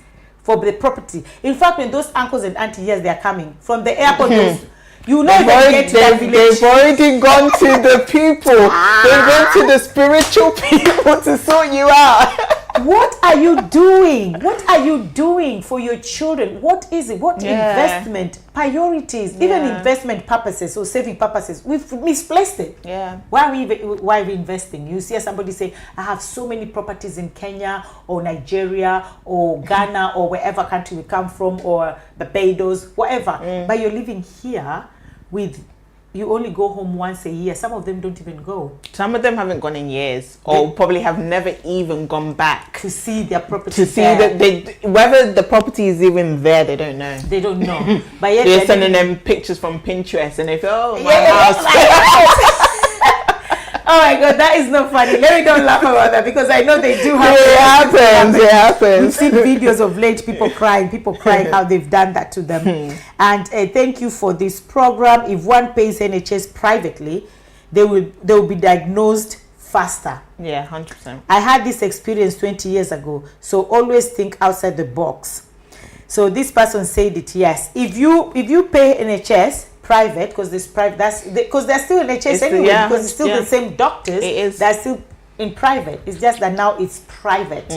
Speaker 1: for the property. In fact, when those uncles and aunties, yes, they are coming from the airport, you know get to that village.
Speaker 2: They've already gone to the people. They went to the spiritual people to sort you out.
Speaker 1: What are you doing? What are you doing for your children? What is it? What investment priorities? Even investment purposes or saving purposes, we've misplaced it.
Speaker 2: Yeah.
Speaker 1: Why are we investing? You see somebody say, "I have so many properties in Kenya or Nigeria or Ghana or wherever country we come from or Barbados, whatever." But you're living here with. You only go home once a year. Some of them don't even go.
Speaker 2: Some of them haven't gone in years, or probably have never even gone back
Speaker 1: to see their property.
Speaker 2: To see that whether the property is even there, they don't know.
Speaker 1: They don't know. But yet
Speaker 2: they're sending them pictures from Pinterest, and they feel, "Oh, my house."
Speaker 1: Oh my God, that is not funny. Let me don't laugh about that because I know they do have.
Speaker 2: It happens.
Speaker 1: We've seen videos of late people crying how they've done that to them. And thank you for this program. If one pays NHS privately, they will be diagnosed faster.
Speaker 2: Yeah, 100%.
Speaker 1: I had this experience 20 years ago. So always think outside the box. So this person said it. Yes, if you pay NHS private, because this private, because they're still in NHS anyway, because it's still the same doctors. It is. They're still in private. It's just that now it's private.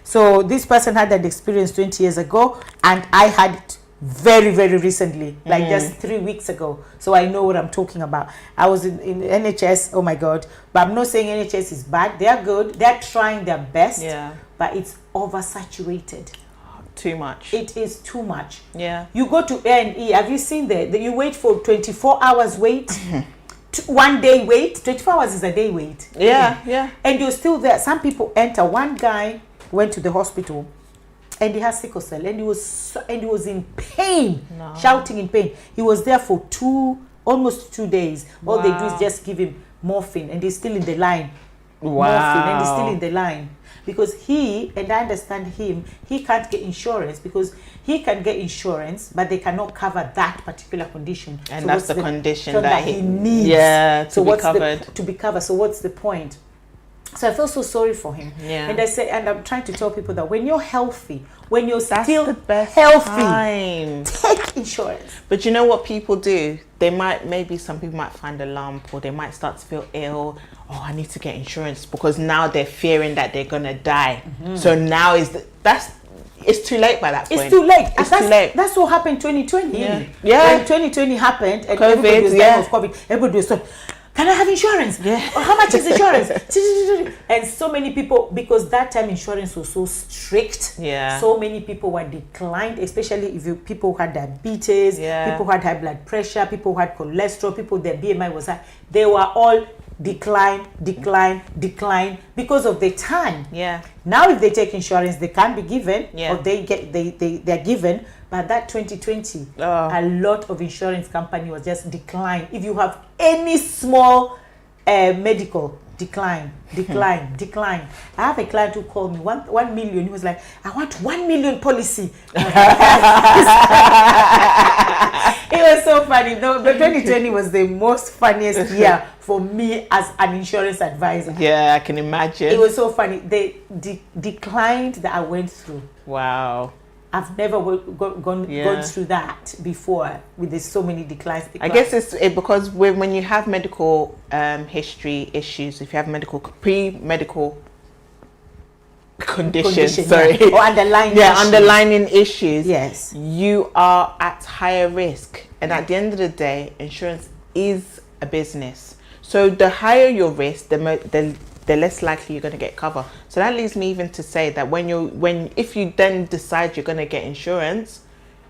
Speaker 1: So this person had that experience 20 years ago, and I had it very, very recently, like just 3 weeks ago. So I know what I'm talking about. I was in NHS. Oh my God! But I'm not saying NHS is bad. They are good. They're trying their best. Yeah. But it's oversaturated.
Speaker 2: Too much.
Speaker 1: It is too much.
Speaker 2: Yeah.
Speaker 1: You go to A&E. Have you seen that you wait for 24 hours wait? 1 day wait. 24 hours is a day wait.
Speaker 2: Yeah, yeah.
Speaker 1: And you're still there. Some people enter. One guy went to the hospital and he has sickle cell and he was in pain, shouting in pain. He was there for almost 2 days. All they do is just give him morphine and he's still in the line. Morphine and he's still in the line. Because and I understand him, he can't get insurance because he can get insurance, but they cannot cover that particular condition.
Speaker 2: And so that's the condition
Speaker 1: that he needs.
Speaker 2: To be covered.
Speaker 1: To be covered. So what's the point? So I feel so sorry for him. Yeah. And I'm trying to tell people that when you're healthy, when you're still
Speaker 2: the best
Speaker 1: healthy, take insurance.
Speaker 2: But you know what people do? Maybe some people might find a lump, or they might start to feel ill. Oh, I need to get insurance because now they're fearing that they're gonna die. So now it's too late by that point.
Speaker 1: It's too late.
Speaker 2: Too late.
Speaker 1: That's what happened 2020.
Speaker 2: Yeah.
Speaker 1: When 2020 happened and everybody was dying of COVID, everybody was like, can I have insurance? Yeah. How much is insurance? And so many people, because that time insurance was so strict, so many people were declined, especially if people who had diabetes, people who had high blood pressure, people who had cholesterol, people their BMI was high. They were all decline because of the time. Yeah. Now if they take insurance, they can be given or they're given. But that 2020, a lot of insurance company was just decline. If you have any small medical, decline. I have a client who called me 1 million. He was like, I want 1 million policy. It was so funny. No, but 2020 was the most funniest year for me as an insurance advisor.
Speaker 2: Yeah, I can imagine.
Speaker 1: It was so funny. The declined that I went through.
Speaker 2: Wow.
Speaker 1: I've never gone through that before with so many declines.
Speaker 2: I guess it's because when you have medical history issues, if you have pre-medical conditions,
Speaker 1: or
Speaker 2: underlying issues,
Speaker 1: yes,
Speaker 2: you are at higher risk. And at the end of the day, insurance is a business. So the higher your risk, the less likely you're going to get cover. So that leads me even to say that if you then decide you're going to get insurance,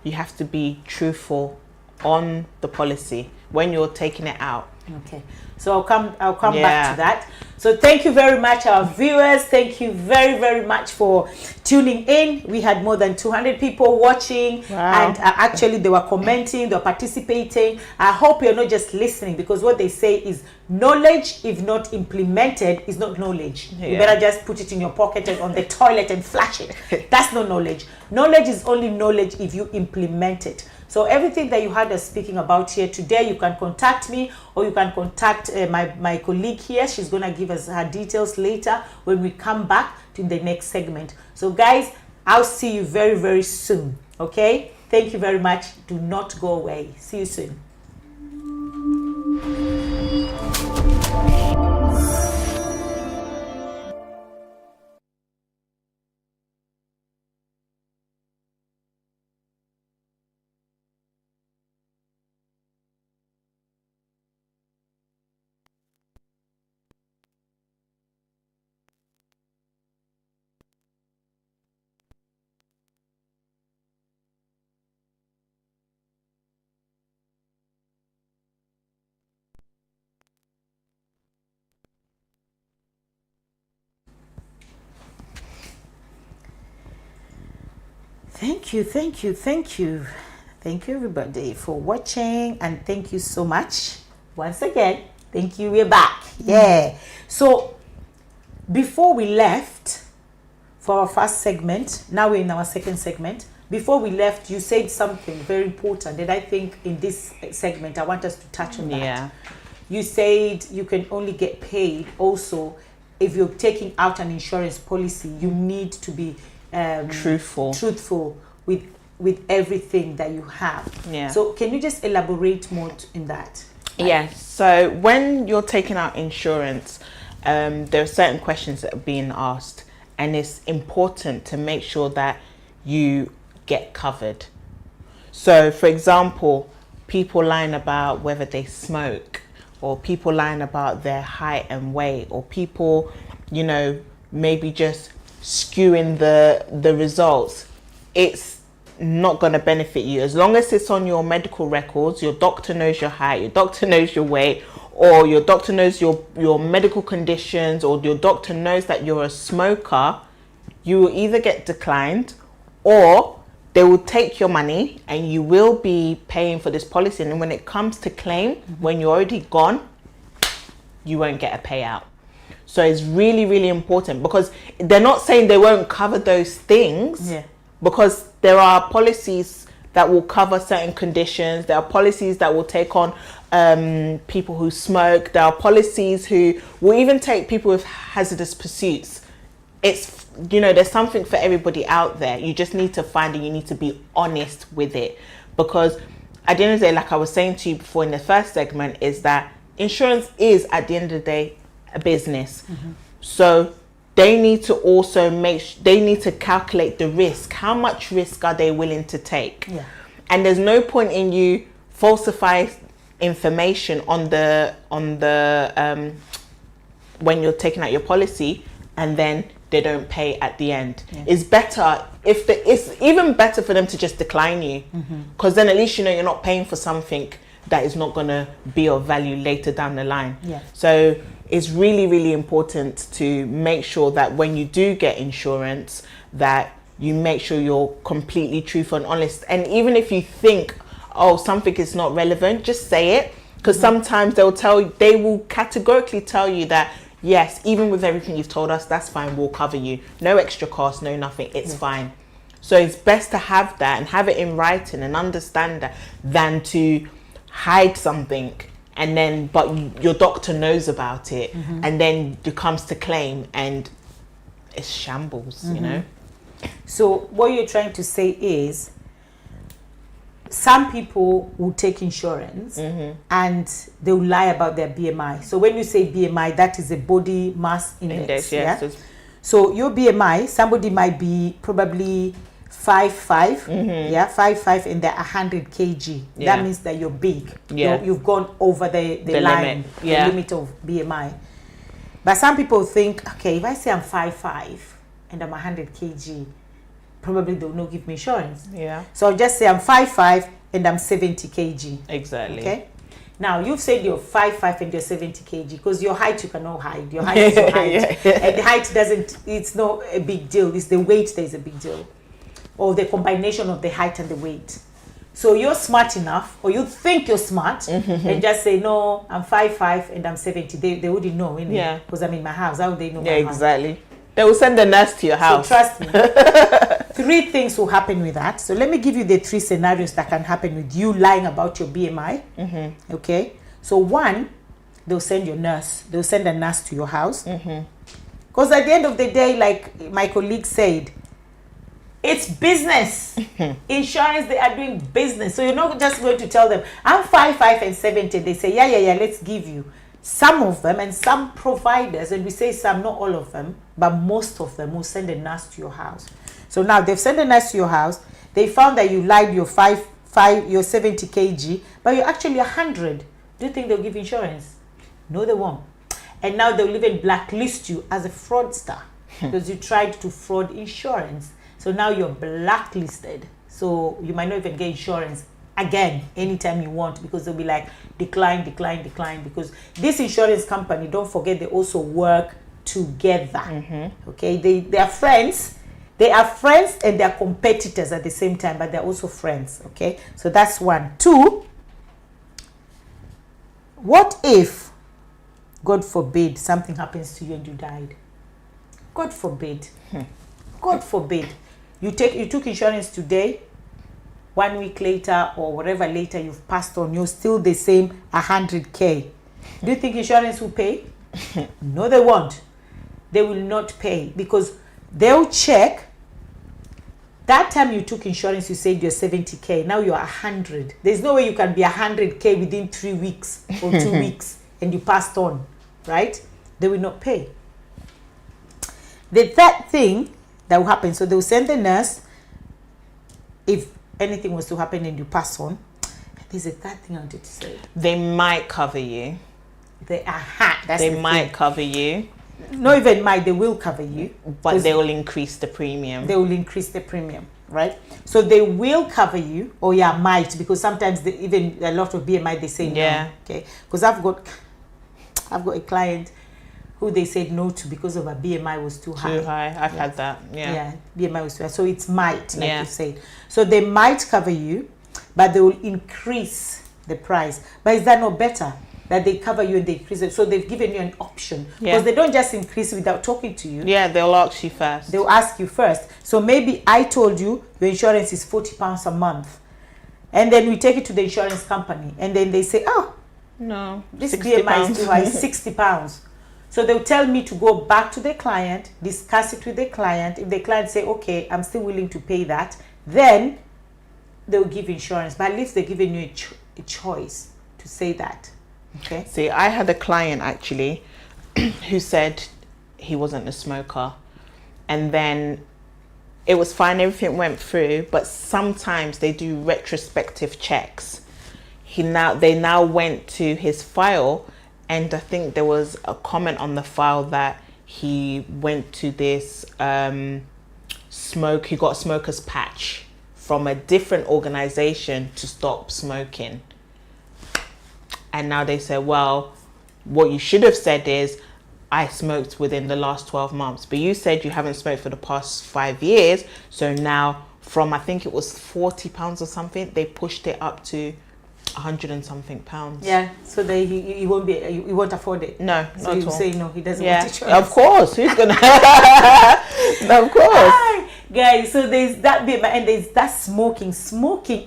Speaker 2: you have to be truthful on the policy when you're taking it out.
Speaker 1: Okay, so I'll come back to that. So thank you very much, our viewers. Thank you very, very much for tuning in. We had more than 200 people watching.
Speaker 2: Wow.
Speaker 1: And actually they were commenting, they were participating. I hope you're not just listening, because what they say is knowledge, if not implemented, is not knowledge. Yeah. You better just put it in your pocket and on the toilet and flash it. That's not knowledge. Knowledge is only knowledge if you implement it. So everything that you heard us speaking about here today, you can contact me, or you can contact my colleague here. She's going to give us her details later when we come back to the next segment. So guys, I'll see you very, very soon. Okay? Thank you very much. Do not go away. See you soon. Thank you, thank you, thank you. Thank you everybody for watching, and thank you so much. Once again, thank you, we're back. Yeah. So before we left for our first segment, now we're in our second segment. Before we left, you said something very important, and I think in this segment, I want us to touch on that.
Speaker 2: Yeah.
Speaker 1: You said you can only get paid also if you're taking out an insurance policy. You need to be truthful with everything that you have.
Speaker 2: Yeah.
Speaker 1: So can you just elaborate more in that?
Speaker 2: Yeah. So when you're taking out insurance, there are certain questions that are being asked, and it's important to make sure that you get covered. So for example, people lying about whether they smoke, or people lying about their height and weight, or people, maybe just skewing the results, it's not going to benefit you. As long as it's on your medical records, your doctor knows your height, your doctor knows your weight, or your doctor knows your medical conditions, or your doctor knows that you're a smoker, you will either get declined, or they will take your money and you will be paying for this policy. And when it comes to claim, when you're already gone, you won't get a payout. So it's really, really important, because they're not saying they won't cover those things, because there are policies that will cover certain conditions. There are policies that will take on people who smoke. There are policies who will even take people with hazardous pursuits. It's, there's something for everybody out there. You just need to find it. You need to be honest with it, because at the end of the day, like I was saying to you before in the first segment, is that insurance is, at the end of the day, a business. So they need to also they need to calculate the risk. How much risk are they willing to take? And there's no point in you falsify information on the when you're taking out your policy and then they don't pay at the end. It's better it's even better for them to just decline you, because then at least you're not paying for something that is not going to be of value later down the line. So it's really, really important to make sure that when you do get insurance, that you make sure you're completely truthful and honest. And even if you think, oh, something is not relevant, just say it, because sometimes they will categorically tell you that, yes, even with everything you've told us, that's fine, we'll cover you. No extra cost, no nothing, it's fine. So it's best to have that and have it in writing and understand that, than to hide something, and then but your doctor knows about it, and then it comes to claim, and it's shambles, you know.
Speaker 1: So what you're trying to say is, some people will take insurance and they will lie about their BMI. So when you say BMI, that is a body mass index.
Speaker 2: Yes.
Speaker 1: Yeah? So your BMI, somebody might be probably 5'5", 5'5", and they're 100 kg.
Speaker 2: Yeah.
Speaker 1: That means that you're big.
Speaker 2: Yeah.
Speaker 1: You've gone over the line,
Speaker 2: limit. Yeah.
Speaker 1: the limit of BMI. But some people think, okay, if I say I'm 5'5" and I'm 100 kg, probably they'll not give me insurance.
Speaker 2: Yeah.
Speaker 1: So I'll just say I'm 5'5" and I'm 70 kg.
Speaker 2: Exactly.
Speaker 1: Okay. Now you've said you're 5'5" and you're 70 kg, because your height you cannot hide. Your height is your height, and the height doesn't. It's not a big deal. It's the weight that is a big deal, or the combination of the height and the weight. So you're smart enough, or you think you're smart, and just say, no, I'm 5'5" and I'm 70. They wouldn't know, innit?
Speaker 2: Yeah.
Speaker 1: Because I'm in my house. How would they know?
Speaker 2: Yeah,
Speaker 1: my height?
Speaker 2: exactly. They will send the nurse to your house.
Speaker 1: So trust me. 3 things will happen with that. So let me give you the 3 scenarios that can happen with you lying about your BMI. Okay. So 1, they'll send your nurse. They'll send a nurse to your house. Because at the end of the day, like my colleague said, it's business. Insurance, they are doing business. So you're not just going to tell them, I'm 5'5" and 70. They say, yeah, let's give you. Some of them, and some providers, and we say some, not all of them, but most of them will send a nurse to your house. So now they've sent a nurse to your house. They found that you lied, you're 5'5", you're 70 kg, but you're actually 100. Do you think they'll give insurance? No, they won't. And now they'll even blacklist you as a fraudster because you tried to fraud insurance. So now you're blacklisted. So you might not even get insurance again anytime you want, because they'll be like, decline, because this insurance company, don't forget, they also work together. Okay, they are friends. They are friends and they are competitors at the same time, but they're also friends. Okay, so that's 1. 2, what if, God forbid, something happens to you and you died? God forbid. God forbid. You took insurance today, 1 week later or whatever later, you've passed on, you're still the same 100K. Do you think insurance will pay? No, they won't. They will not pay, because they'll check. That time you took insurance, you said you're 70K. Now you're 100. There's no way you can be 100K within 3 weeks or 2 weeks and you passed on, right? They will not pay. The third thing that will happen, so they will send the nurse. If anything was to happen and you pass on, there's a third thing I wanted to say.
Speaker 2: They might cover you.
Speaker 1: They
Speaker 2: might cover you.
Speaker 1: Not even might, they will cover you.
Speaker 2: But they will increase the premium.
Speaker 1: They will increase the premium, right? So they will cover you, or might, because sometimes even a lot of BMI, they say no. Okay, because I've got a client who they said no to because of her BMI was too high.
Speaker 2: I've had that. Yeah,
Speaker 1: BMI was too high. So it's might, like you said. So they might cover you, but they will increase the price. But is that not better? That they cover you and they increase it? So they've given you an option. Because they don't just increase without talking to you. Yeah,
Speaker 2: they'll ask you first.
Speaker 1: They'll ask you first. So maybe I told you your insurance is £40 a month. And then we take it to the insurance company. And then they say, oh,
Speaker 2: no,
Speaker 1: this BMI is too high, £60. So they'll tell me to go back to the client, discuss it with the client. If the client say, okay, I'm still willing to pay that, then they'll give insurance. But at least they're giving you a choice to say that. Okay.
Speaker 2: See, I had a client actually who said he wasn't a smoker, and then it was fine, everything went through, but sometimes they do retrospective checks. They now went to his file, and I think there was a comment on the file that he went to this he got a smoker's patch from a different organization to stop smoking. And now they say, well, what you should have said is, I smoked within the last 12 months. But you said you haven't smoked for the past 5 years. So now from, I think it was £40 or something, they pushed it up to 100 and something pounds.
Speaker 1: Yeah, so he won't afford it.
Speaker 2: No,
Speaker 1: so
Speaker 2: not
Speaker 1: you
Speaker 2: at all.
Speaker 1: say no, he doesn't want to.
Speaker 2: Of course, who's gonna? Of course.
Speaker 1: Hi, guys, so there's that bit, and there's that smoking.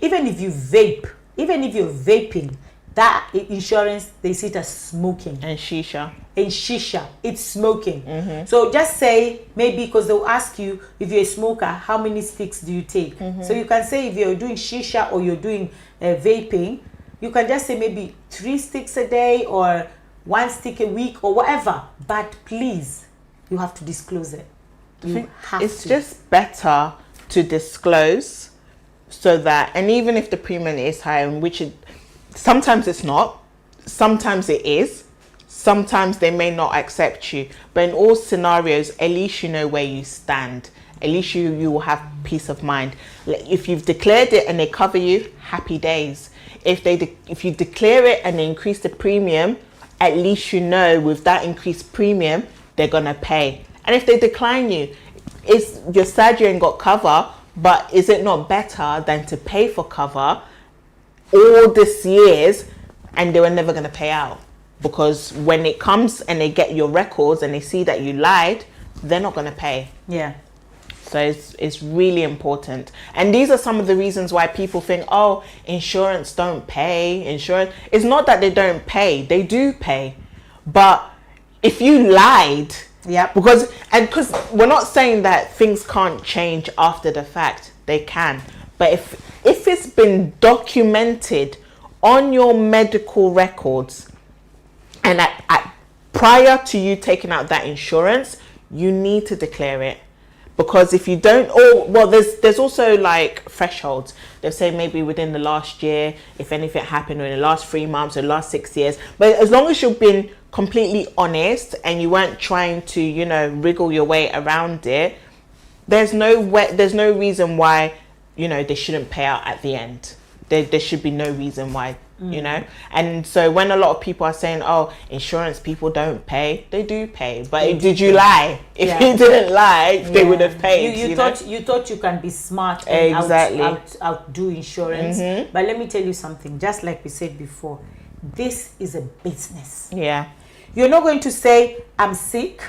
Speaker 1: Even if you vape, even if you're vaping, that insurance, they see it as smoking.
Speaker 2: And shisha.
Speaker 1: In shisha, it's smoking. So just say, maybe, because they'll ask you, if you're a smoker, how many sticks do you take? So you can say, if you're doing shisha or you're doing vaping, you can just say maybe 3 sticks a day or 1 stick a week or whatever. But please, you have to disclose it.
Speaker 2: It's just better to disclose, so that, and even if the premium is high, and which sometimes it's not, sometimes it is, sometimes they may not accept you, but in all scenarios, at least you know where you stand. At least you will have peace of mind. If you've declared it and they cover you, happy days. If you declare it and they increase the premium, at least you know with that increased premium they're gonna pay. And if they decline you, you're sad you ain't got cover, but is it not better than to pay for cover all this years and they were never going to pay out? Because when it comes and they get your records and they see that you lied, they're not going to pay.
Speaker 1: Yeah.
Speaker 2: So it's really important. And these are some of the reasons why people think, oh, insurance don't pay. Insurance, it's not that they don't pay, they do pay. But if you lied, because we're not saying that things can't change after the fact, they can. But if it's been documented on your medical records, and prior to you taking out that insurance, you need to declare it. Because if you don't, there's also like thresholds. They'll say maybe within the last year, if anything happened, or in the last 3 months, or the last 6 years. But as long as you've been completely honest and you weren't trying to, wriggle your way around it, there's no reason why, they shouldn't pay out at the end. There should be no reason why. And so when a lot of people are saying, oh, insurance people don't pay, they do pay. But did you lie? If you didn't lie, they would have paid.
Speaker 1: You thought you can be smart and outdo insurance. But let me tell you something, just like we said before, this is a business. You're not going to say, I'm sick,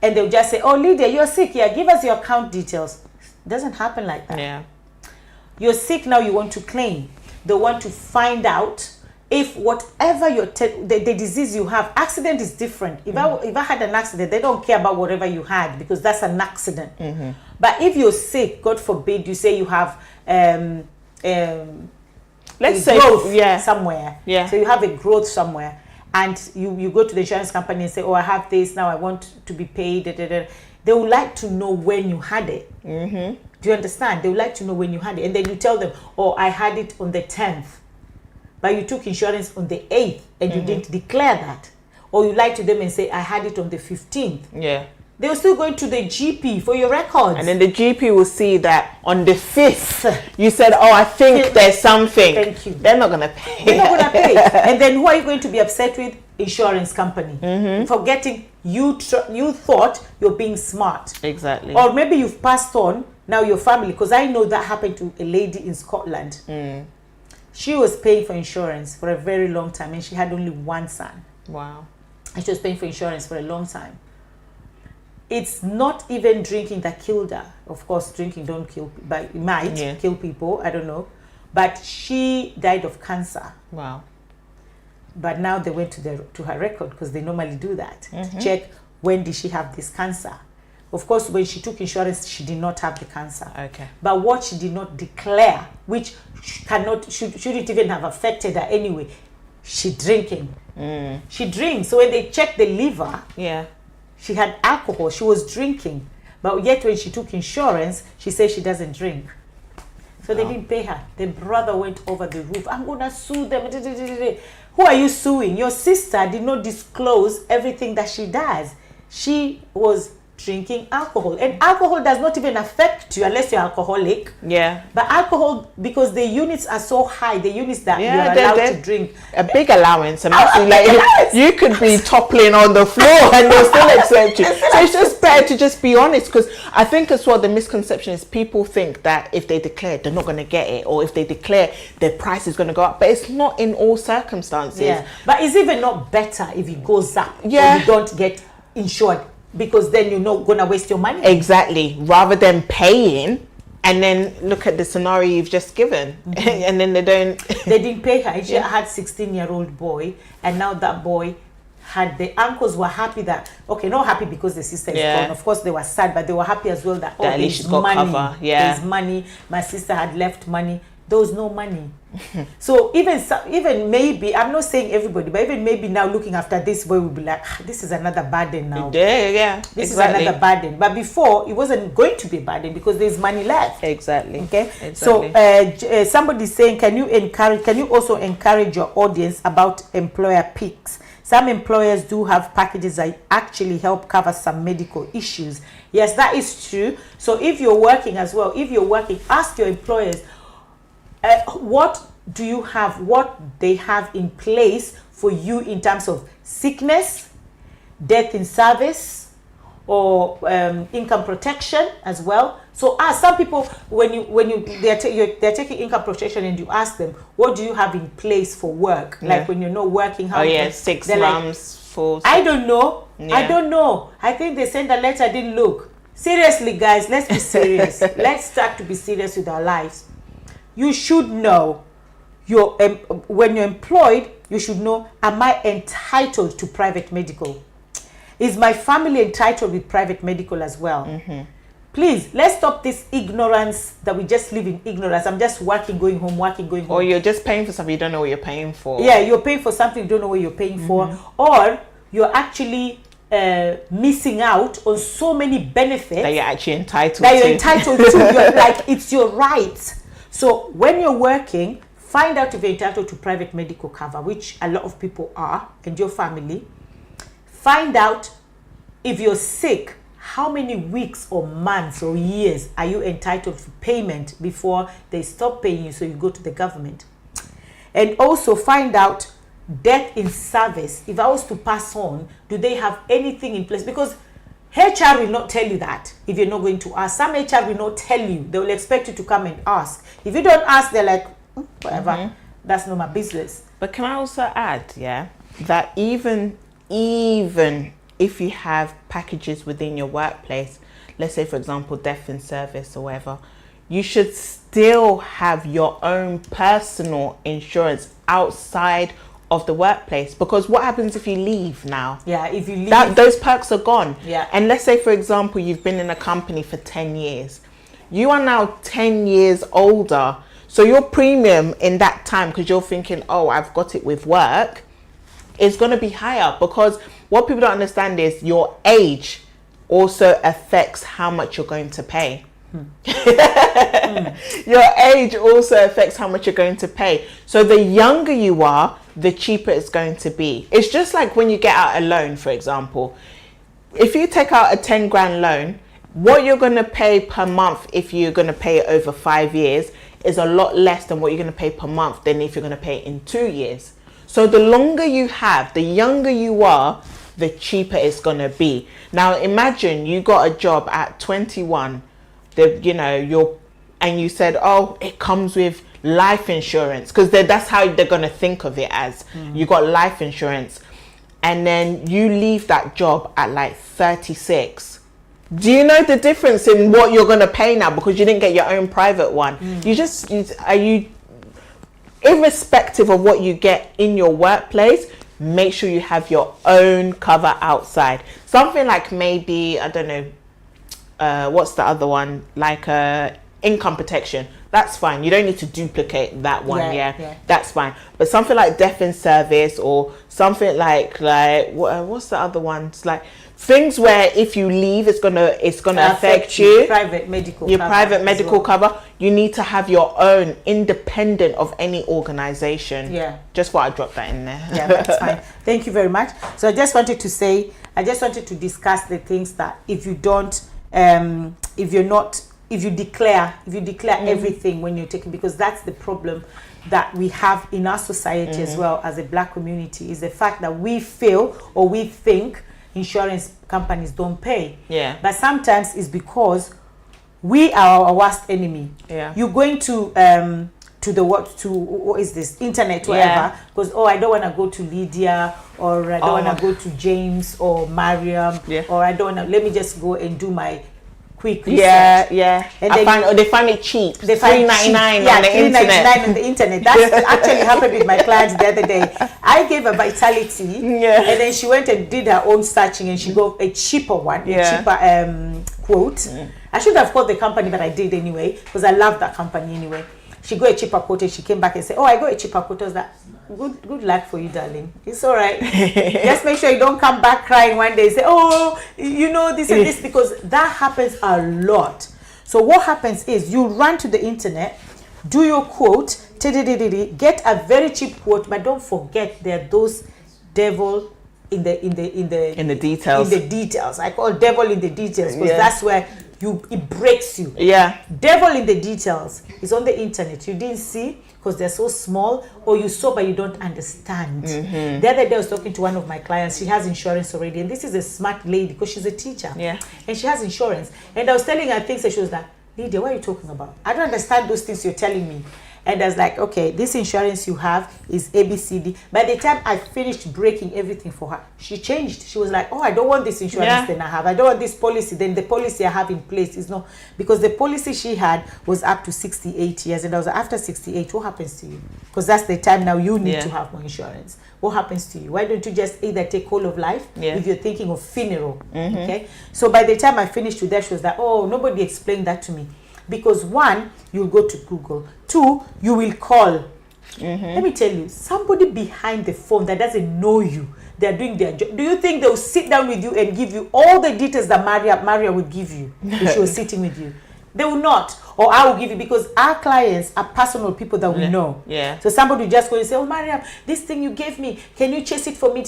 Speaker 1: and they'll just say, oh, Lydia, you're sick, give us your account details. It doesn't happen like that. You're sick now, you want to claim. They want to find out if whatever the disease you have, accident is different. If I had an accident, they don't care about whatever you had, because that's an accident. But if you're sick, God forbid, you say you have let's say growth somewhere. So you have a growth somewhere, and you go to the insurance company and say, oh, I have this, now I want to be paid. They would like to know when you had it. Do you understand? They would like to know when you had it. And then you tell them, oh, I had it on the 10th. But you took insurance on the 8th and you didn't declare that. Or you lie to them and say, I had it on the 15th. They were still going to the GP for your records. And
Speaker 2: then the GP will see that on the 5th, you said, oh, I think there's something.
Speaker 1: Thank you.
Speaker 2: They're not going to pay.
Speaker 1: They're not going to pay. And then who are you going to be upset with? Insurance company. Forgetting you thought you're being smart.
Speaker 2: Exactly.
Speaker 1: Or maybe you've passed on now your family, because I know that happened to a lady in Scotland. She was paying for insurance for a very long time, and she had only 1 son.
Speaker 2: Wow.
Speaker 1: And she was paying for insurance for a long time. It's not even drinking that killed her. Of course, drinking don't kill, but it might kill people. I don't know. But she died of cancer.
Speaker 2: Wow.
Speaker 1: But now they went to her record, because they normally do that to check when did she have this cancer. Of course, when she took insurance, she did not have the cancer.
Speaker 2: Okay.
Speaker 1: But what she did not declare, which shouldn't even have affected her anyway, she drinking. She drinks. So when they checked the liver, she had alcohol. She was drinking. But yet when she took insurance, she said she doesn't drink. So they didn't pay her. The brother went over the roof. I'm going to sue them. Who are you suing? Your sister did not disclose everything that she does. She was drinking alcohol, and alcohol does not even affect you unless you're alcoholic. But alcohol, because the units are so high, the units that you're allowed to drink,
Speaker 2: a big allowance. You could be toppling on the floor and they'll still accept you. So it's just better to just be honest, because I think as well the misconception is people think that if they declare they're not going to get it, or if they declare their price is going to go up. But it's not in all circumstances.
Speaker 1: But it's even not better if it goes up or you don't get insured, because then you're not going to waste your money.
Speaker 2: Exactly. Rather than paying And then look at the scenario you've just given, and then they
Speaker 1: didn't pay her. She had 16-year-old boy, and now that boy had, the uncles were happy that, okay, not happy because the sister is gone. Of course, they were sad, but they were happy as well that,
Speaker 2: at least she's got cover. Yeah,
Speaker 1: there's money. My sister had left money. There was no money. So even maybe, I'm not saying everybody, but even maybe now looking after this boy will be like, this is another burden now.
Speaker 2: Yeah,
Speaker 1: this is another burden. But before, it wasn't going to be a burden because there's money left.
Speaker 2: Exactly.
Speaker 1: Okay.
Speaker 2: Exactly.
Speaker 1: So somebody's saying, can you also encourage your audience about employer picks? Some employers do have packages that actually help cover some medical issues. Yes, that is true. So if you're working as well, ask your employers, what do you have, what they have in place for you in terms of sickness, death in service, or income protection as well. So some people, they're taking income protection, and you ask them, what do you have in place for work? Like when you're not working, how
Speaker 2: 6 months for...
Speaker 1: I don't know. I think they sent a letter, I didn't look. Seriously, guys, let's be serious. Let's start to be serious with our lives. You should know, when you're employed, you should know, am I entitled to private medical? Is my family entitled with private medical as well? Please, let's stop this ignorance that we just live in ignorance. I'm just working, going home.
Speaker 2: Or you're just paying for something you don't know what you're paying for.
Speaker 1: Yeah, you're paying for something you don't know what you're paying for. Or you're actually missing out on so many benefits
Speaker 2: that you're actually entitled to.
Speaker 1: You're like, it's your right. So when you're working, find out if you're entitled to private medical cover, which a lot of people are, and your family. Find out if you're sick, how many weeks or months or years are you entitled to payment before they stop paying you, so you go to the government. And also find out death in service. If I was to pass on, do they have anything in place? Because HR will not tell you that if you're not going to ask. Some HR will not tell you. They will expect you to come and ask. If you don't ask, they're like, whatever, that's not my business.
Speaker 2: But can I also add, that even if you have packages within your workplace, let's say, for example, death in service or whatever, you should still have your own personal insurance outside of the workplace, because what happens if you leave now?
Speaker 1: Yeah, if you leave,
Speaker 2: those perks are gone.
Speaker 1: Yeah.
Speaker 2: And let's say, for example, you've been in a company for 10 years. You are now 10 years older. So your premium in that time, because you're thinking, oh, I've got it with work, is going to be higher, because what people don't understand is your age also affects how much you're going to pay. Your age also affects how much you're going to pay. So the younger you are, the cheaper it's going to be. It's just like when you get out a loan, for example. If you take out a 10 grand loan, what you're going to pay per month if you're going to pay it over 5 years is a lot less than what you're going to pay per month than if you're going to pay it in 2 years. So the longer you have, the younger you are, the cheaper it's going to be. Now imagine you got a job at 21, and you said, oh, it comes with life insurance, because that's how they're going to think of it as. You got life insurance, and then you leave that job at like 36. Do you know the difference in what you're going to pay now because you didn't get your own private one? Irrespective of what you get in your workplace, make sure you have your own cover outside. Something like maybe, I don't know, what's the other one? Like income protection. That's fine. You don't need to duplicate that one. Yeah. That's fine. But something like death in service, or something like what's the other ones? Like things where if you leave, it's gonna affect you.
Speaker 1: Private medical.
Speaker 2: Your private medical cover. You need to have your own, independent of any organization.
Speaker 1: Yeah.
Speaker 2: Just thought I'd drop that in there.
Speaker 1: Yeah, that's fine. Thank you very much. So I just wanted to discuss the things that if you don't, if you declare everything when you're taking, because that's the problem that we have in our society as well as a black community, is the fact that we feel or we think insurance companies don't pay.
Speaker 2: Yeah.
Speaker 1: But sometimes it's because we are our worst enemy.
Speaker 2: Yeah.
Speaker 1: You're going to what is this, internet, whatever, because I don't want to go to Lydia, or I don't want to go to James or Mariam, or I don't want to, let me just go and do my quick research.
Speaker 2: Yeah.
Speaker 1: And
Speaker 2: They find it cheap.
Speaker 1: They find
Speaker 2: $3.99 on the internet.
Speaker 1: $3.99 on the internet. That's actually happened with my clients the other day. I gave her Vitality, and then she went and did her own searching, and she got a cheaper one, a cheaper quote. I should have called the company, but I did anyway because I love that company anyway. She got a cheaper quote, and she came back and said, "Oh, I got a cheaper quote." I was like, "Good luck for you, darling. It's all right. Just make sure you don't come back crying one day and say, oh, you know, this and this," because that happens a lot. So what happens is you run to the internet, do your quote, get a very cheap quote, but don't forget there are those devil in the
Speaker 2: details.
Speaker 1: In the details. I call devil in the details because that's where it breaks you.
Speaker 2: Yeah.
Speaker 1: Devil in the details is on the internet. You didn't see because they're so small, or you saw but you don't understand. The other day I was talking to one of my clients. She has insurance already, and this is a smart lady because she's a teacher.
Speaker 2: Yeah.
Speaker 1: And she has insurance. And I was telling her things, and she was like, "Lydia, what are you talking about? I don't understand those things you're telling me." And I was like, "Okay, this insurance you have is ABCD." By the time I finished breaking everything for her, she changed. She was like, "Oh, I don't want this insurance then I have. I don't want this policy. Then the policy I have in place is not," because the policy she had was up to 68 years. And I was like, after 68, what happens to you? Because that's the time now you need to have more insurance. What happens to you? Why don't you just either take whole of life if you're thinking of funeral? Okay. So by the time I finished with that, she was like, "Oh, nobody explained that to me." Because one, you'll go to Google. Two, you will call. Let me tell you, somebody behind the phone that doesn't know you, they're doing their job. Do you think they'll sit down with you and give you all the details that Maria would give you if she was sitting with you? They will not. Or I will give you, because our clients are personal people that we know.
Speaker 2: Yeah.
Speaker 1: So somebody will just go and say, "Oh, Mariam, this thing you gave me, can you chase it for me?"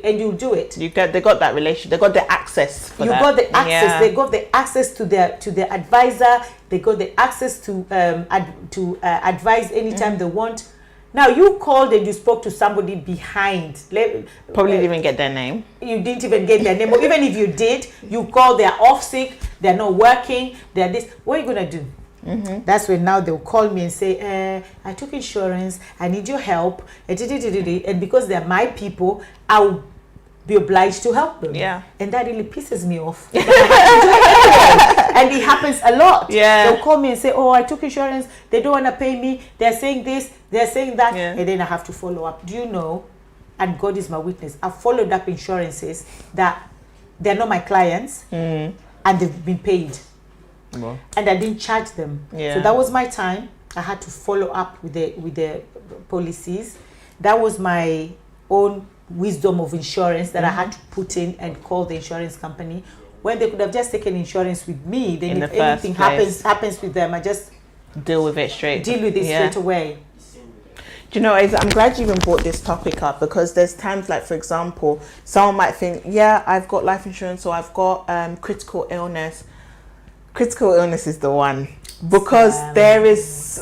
Speaker 1: And you'll do it.
Speaker 2: They got that relation. They got the access for that.
Speaker 1: You got the access. They got the access to their advisor. They got the access to advise anytime they want. Now you called and you spoke to somebody behind.
Speaker 2: Probably didn't even get their name. You
Speaker 1: didn't even get their name. Or even if you did, you called, they're off sick, they're not working, they're this. What are you gonna do? That's when now they'll call me and say, "I took insurance, I need your help." And because they're my people, I'll be obliged to help them.
Speaker 2: Yeah.
Speaker 1: And that really pisses me off. And it happens a lot.
Speaker 2: Yeah.
Speaker 1: They'll call me and say, "Oh, I took insurance, they don't want to pay me, they're saying this, they're saying that." And then I have to follow up. Do you know, and God is my witness, I've followed up insurances that they're not my clients and they've been paid.
Speaker 2: Well.
Speaker 1: And I didn't charge them. So that was my time. I had to follow up with the policies. That was my own wisdom of insurance that I had to put in and call the insurance company, when they could have just taken insurance with me. Then if anything happens with them, I just
Speaker 2: deal with it straight
Speaker 1: away.
Speaker 2: Do you know, I'm glad you even brought this topic up, because there's times, like, for example, someone might think, "Yeah, I've got life insurance, or I've got critical illness." Critical illness is the one, because there is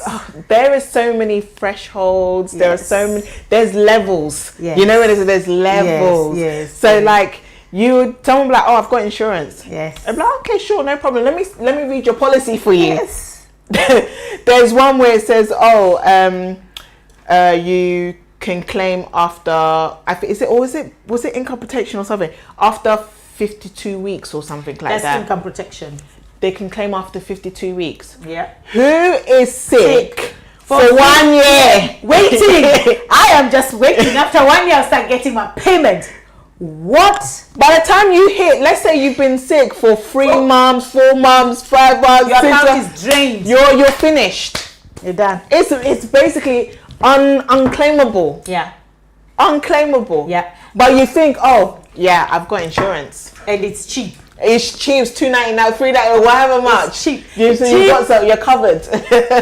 Speaker 2: so many thresholds. There are so many. There's levels. You know what it is? There's levels. So like, someone be like, "Oh, I've got insurance." I'm like, "Okay, sure, no problem. Let me read your policy for you." There's one where it says, "Oh, you can claim after," I think, was it income protection or something, after 52 weeks or something like that.
Speaker 1: That's income protection.
Speaker 2: They can claim after 52 weeks.
Speaker 1: Yeah.
Speaker 2: Who is sick for 1 year?
Speaker 1: Waiting. I am just waiting. After 1 year, I'll start getting my payment. What?
Speaker 2: By the time you hit, let's say you've been sick for 3 months, 4 months, 5 months,
Speaker 1: your account is drained.
Speaker 2: You're finished.
Speaker 1: You're done.
Speaker 2: It's basically unclaimable.
Speaker 1: Yeah.
Speaker 2: Unclaimable.
Speaker 1: Yeah.
Speaker 2: But you think, "Oh, yeah, I've got insurance,
Speaker 1: and it's cheap."
Speaker 2: It's cheap. It's $2.99, $3.99, whatever much.
Speaker 1: It's cheap.
Speaker 2: You're covered.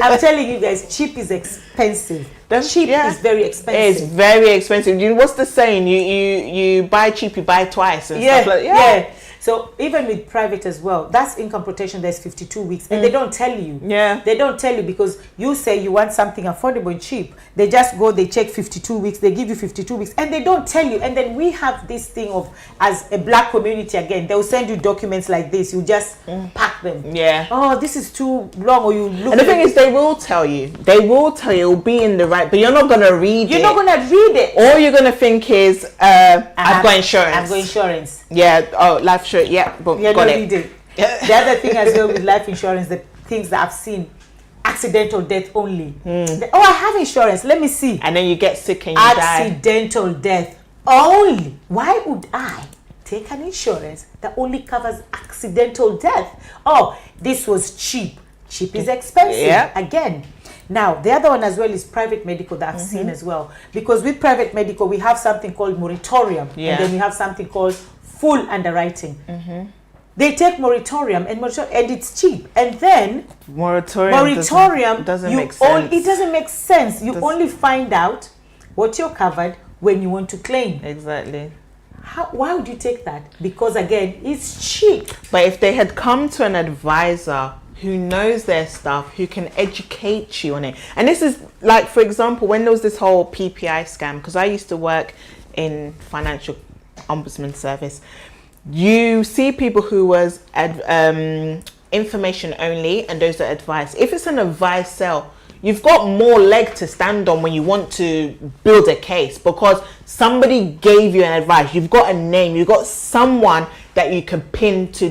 Speaker 1: I'm telling you guys, cheap is expensive. Cheap is very expensive.
Speaker 2: It's very expensive. You know, what's the saying? You buy cheap, you buy twice, and stuff like that.
Speaker 1: So even with private as well, that's income protection. There's 52 weeks, and they don't tell you. They don't tell you, because you say you want something affordable and cheap. They just go, they check 52 weeks, they give you 52 weeks, and they don't tell you. And then we have this thing of, as a black community, again, they will send you documents like this. You just pack them. Oh, this is too long, or you look.
Speaker 2: And the thing is, they will tell you. They will tell you. It'll be in the right, but you're not gonna read it.
Speaker 1: You're not gonna read it.
Speaker 2: All you're gonna think is, I've got insurance.
Speaker 1: I've got insurance.
Speaker 2: Yeah. Oh, life insurance. Yeah. But got it.
Speaker 1: The other thing as well with life insurance, the things that I've seen, accidental death only. Oh, I have insurance, let me see.
Speaker 2: And then you get sick and you die.
Speaker 1: Accidental death only. Why would I take an insurance that only covers accidental death? Oh, this was cheap. Cheap is expensive.
Speaker 2: Yeah.
Speaker 1: Again. Now, the other one as well is private medical that I've seen as well. Because with private medical, we have something called moratorium. And then we have something called full underwriting. They take moratorium and it's cheap. And then
Speaker 2: moratorium doesn't make sense.
Speaker 1: It doesn't make sense. You only find out what you're covered when you want to claim.
Speaker 2: Exactly.
Speaker 1: Why would you take that? Because again, it's cheap.
Speaker 2: But if they had come to an advisor who knows their stuff, who can educate you on it. And this is like, for example, when there was this whole PPI scam, because I used to work in financial ombudsman service, you see people who was information only and those are advice. If it's an advice sell, you've got more leg to stand on when you want to build a case, because somebody gave you an advice. You've got a name, you've got someone that you can pin to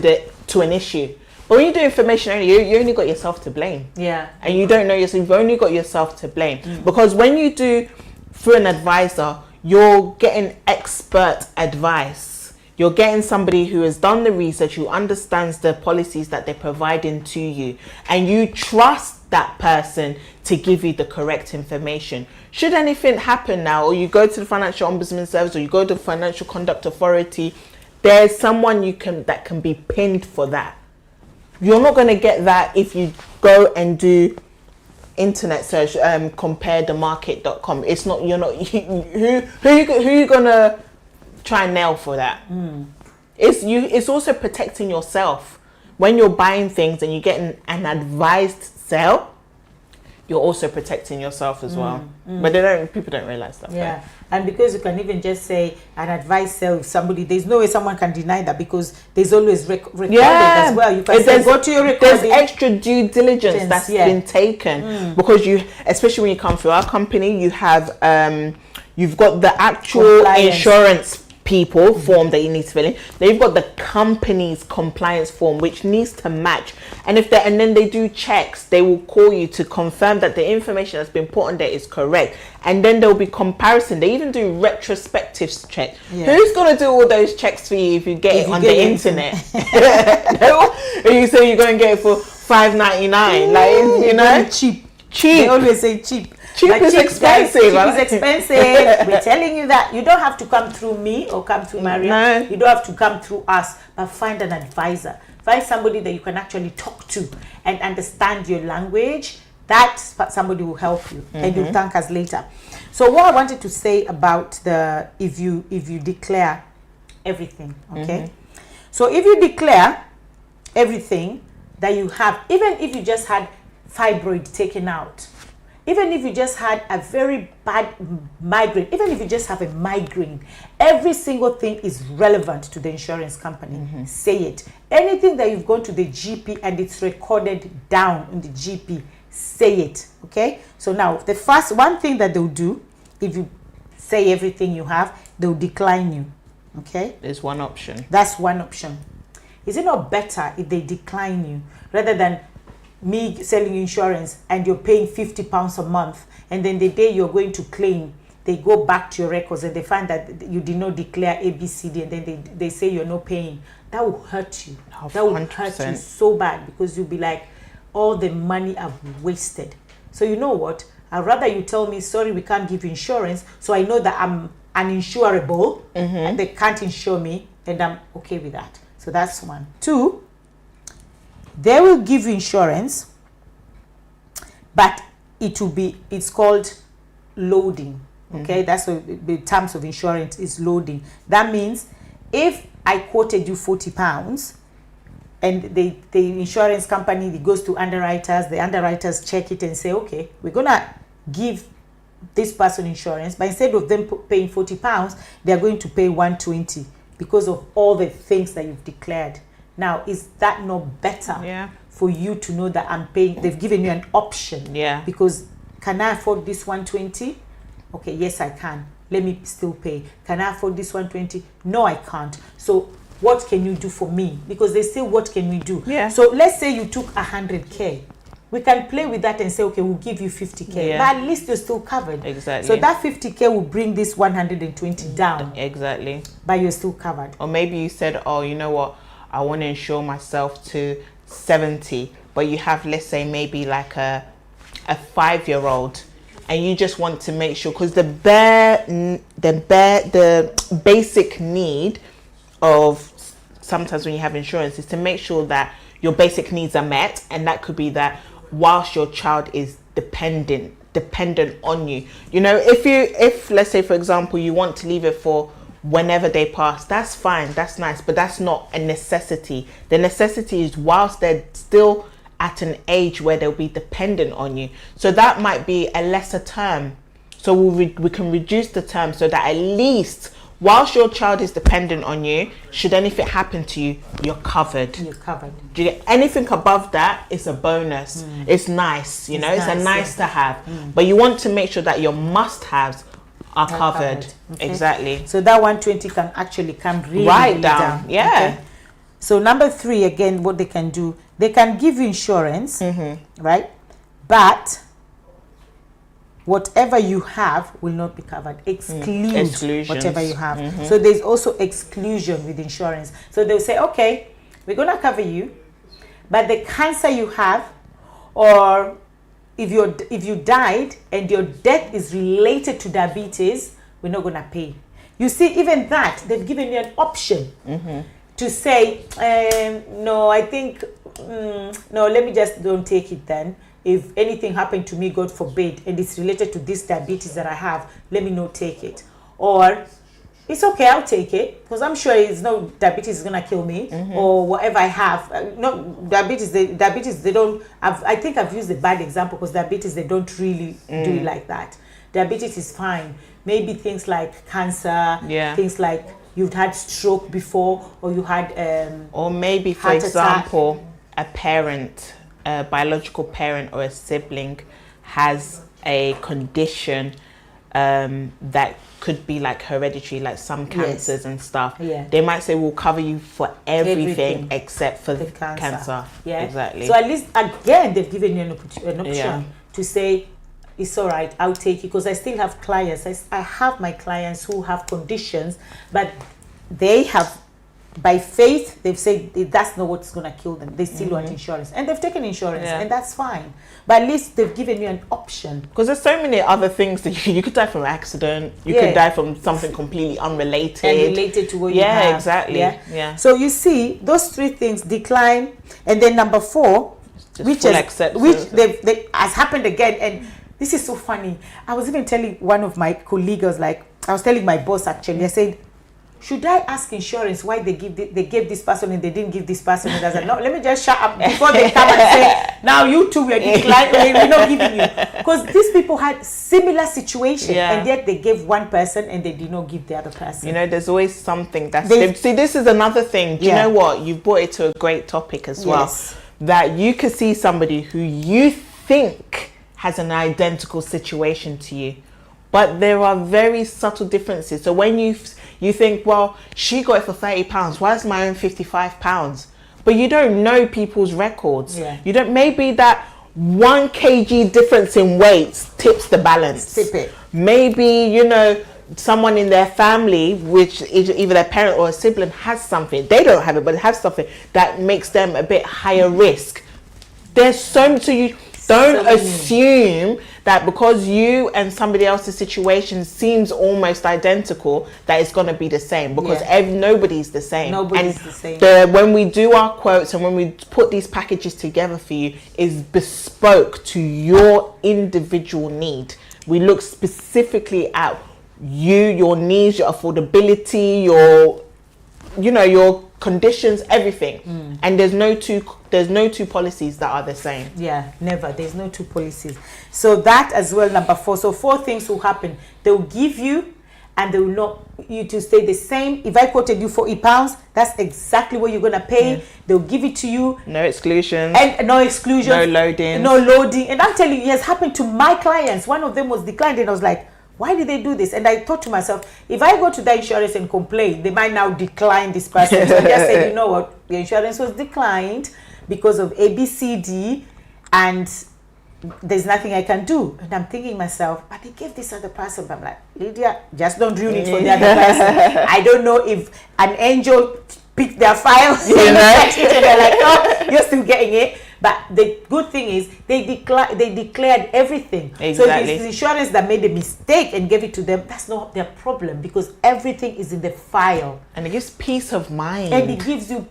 Speaker 2: an issue. But when you do information only, you only got yourself to blame.
Speaker 1: Yeah.
Speaker 2: And you don't know yourself, you've only got yourself to blame. Because when you do through an advisor, you're getting expert advice. You're getting somebody who has done the research, who understands the policies that they're providing to you, and you trust that person to give you the correct information. Should anything happen now, or you go to the Financial Ombudsman Service, or you go to the Financial Conduct Authority, there's someone that can be pinned for that. You're not going to get that if you go and do internet search, comparethemarket.com. It's not, you're not, who you going to try and nail for that? It's also protecting yourself. When you're buying things and you get an advised sale, you're also protecting yourself as well. But people don't realize that.
Speaker 1: Yeah. Right? And because you can even just say an advice sale with somebody, there's no way someone can deny that, because there's always recorded as well. You can say, go to your recording.
Speaker 2: There's extra due diligence that's been taken, because you, especially when you come through our company, you have you've got the actual insurance people form that you need to fill in. They've got the company's compliance form, which needs to match. And then they do checks. They will call you to confirm that the information that's been put on there is correct. And then there'll be comparison. They even do retrospective check. Who's gonna do all those checks for you if you get it on the internet? You say you're gonna get it for $5.99, like, you know,
Speaker 1: cheap. They always say cheap.
Speaker 2: Cheap is expensive.
Speaker 1: Cheap is expensive. We're telling you that you don't have to come through me or come through Mariam.
Speaker 2: No.
Speaker 1: You don't have to come through us, but find an advisor. Find somebody that you can actually talk to and understand your language. That somebody will help you, and you'll thank us later. So what I wanted to say about if you declare everything, okay? So if you declare everything that you have, even if you just had fibroid taken out, even if you just had a very bad migraine, even if you just have a migraine, every single thing is relevant to the insurance company. Say it. Anything that you've gone to the GP and it's recorded down in the GP, say it. Okay? So now, the first one thing that they'll do, if you say everything you have, they'll decline you. Okay?
Speaker 2: There's one option.
Speaker 1: That's one option. Is it not better if they decline you rather than me selling you insurance and you're paying £50 a month, and then the day you're going to claim, they go back to your records and they find that you did not declare ABCD, and then they say you're not paying? That will hurt you. That will hurt you so bad, because you'll be like, all the money I've wasted. So you know what? I'd rather you tell me, sorry, we can't give you insurance, so I know that I'm uninsurable and they can't insure me, and I'm okay with that. So that's one. Two, they will give you insurance, but it's called loading. Okay, that's the terms of insurance is loading. That means if I quoted you £40 and the insurance company goes to underwriters, the underwriters check it and say, okay, we're gonna give this person insurance, but instead of them paying £40, they're going to pay $120 because of all the things that you've declared. Now, is that not better for you to know that I'm paying? They've given you an option. Because can I afford this $120? Okay, yes, I can. Let me still pay. Can I afford this $120? No, I can't. So what can you do for me? Because they say, what can we do?
Speaker 2: Yeah.
Speaker 1: So let's say you took 100K. We can play with that and say, okay, we'll give you 50K.
Speaker 2: Yeah.
Speaker 1: But at least you're still covered.
Speaker 2: Exactly.
Speaker 1: So that 50K will bring this 120 down.
Speaker 2: Exactly.
Speaker 1: But you're still covered.
Speaker 2: Or maybe you said, oh, you know what, I want to insure myself to 70, but you have, let's say, maybe like a 5-year-old, and you just want to make sure, because the basic need of sometimes when you have insurance is to make sure that your basic needs are met, and that could be that whilst your child is dependent on you. You know, if let's say, for example, you want to leave it for whenever they pass, that's fine, that's nice, but that's not a necessity. The necessity is whilst they're still at an age where they'll be dependent on you. So that might be a lesser term. So we can reduce the term so that at least whilst your child is dependent on you, should anything happen to you, you're covered.
Speaker 1: You're covered.
Speaker 2: Do you get anything above that? It's a bonus. It's nice, you know, it's a nice to have. But you want to make sure that your must-haves are covered.
Speaker 1: Okay.
Speaker 2: Exactly.
Speaker 1: So that 120 can actually come really,
Speaker 2: Right
Speaker 1: really
Speaker 2: down. Yeah.
Speaker 1: Okay? So number 3, again, what they can do, they can give you insurance, right? But whatever you have will not be covered. Exclude whatever you have. So there's also exclusion with insurance. So they'll say, okay, we're going to cover you, but the cancer you have, or if you died and your death is related to diabetes, we're not going to pay. You see, even that, they've given you an option to say, no, I think, no, let me just don't take it then. If anything happened to me, God forbid, and it's related to this diabetes that I have, let me not take it. Or, it's okay, I'll take it, because I'm sure it's no diabetes is going to kill me, or whatever I have. No, diabetes, they don't, I think I've used a bad example, because diabetes, they don't really do it like that. Diabetes is fine. Maybe things like cancer, things like you've had stroke before, or you had
Speaker 2: or maybe, for example, a parent, a biological parent or a sibling has a condition that could be like hereditary, like some cancers and stuff. They might say, we'll cover you for everything except for the cancer. Exactly.
Speaker 1: So at least, again, they've given you an option to say, it's all right, I'll take it, because I still have clients. I have my clients who have conditions, but they have, by faith, they've said that's not what's going to kill them. They still want insurance, and they've taken insurance, and that's fine. But at least they've given you an option.
Speaker 2: Because there's so many other things that you could die from an accident. You could die from something completely unrelated.
Speaker 1: And related to what you have.
Speaker 2: Exactly.
Speaker 1: So you see, those 3 things, decline, and then number 4, which they has happened again, and this is so funny. I was even telling one of my colleagues, I was telling my boss actually, I said, should I ask insurance why they gave this person and they didn't give this person? And I said, no, let me just shut up before they come and say, now you two were declining, we're not giving you. Because these people had similar situations, and yet they gave one person and they did not give the other person.
Speaker 2: You know, there's always something that's... See, this is another thing. Do you know what? You've brought it to a great topic as well. That you could see somebody who you think has an identical situation to you, but there are very subtle differences. So when you think, well, she got it for £30, why is my own £55? But you don't know people's records. You don't, maybe that 1 kg difference in weight tips the balance.
Speaker 1: Tip it.
Speaker 2: Maybe, you know, someone in their family, which is either their parent or a sibling, has something. They don't have it, but have something that makes them a bit higher risk. There's so much. So you don't assume that because you and somebody else's situation seems almost identical, that it's going to be the same, because nobody's the same.
Speaker 1: Nobody's the same.
Speaker 2: When we do our quotes and when we put these packages together for you, is bespoke to your individual need. We look specifically at you, your needs, your affordability, your conditions, everything. And there's no two policies that are the same.
Speaker 1: Never. There's no 2 policies. So that as well, number 4. So 4 things will happen. They'll give you, and they will not you to stay the same. If I quoted you £40, that's exactly what you're going to pay. They'll give it to you.
Speaker 2: No exclusions.
Speaker 1: And no exclusions.
Speaker 2: No loading.
Speaker 1: No loading. And I'm telling you, it has happened to my clients. One of them was declined, and I was like, why did they do this? And I thought to myself, if I go to the insurance and complain, they might now decline this person. So I just said, you know what, the insurance was declined because of ABCD, and there's nothing I can do. And I'm thinking myself, but they gave this other person. But I'm like, Lydia, just don't ruin it for the other person. I don't know if an angel picked their files and they're like, oh, you're still getting it. But the good thing is they declared everything.
Speaker 2: Exactly.
Speaker 1: So if it's the insurance that made a mistake and gave it to them, that's not their problem, because everything is in the file.
Speaker 2: And it gives peace of mind.
Speaker 1: And it gives you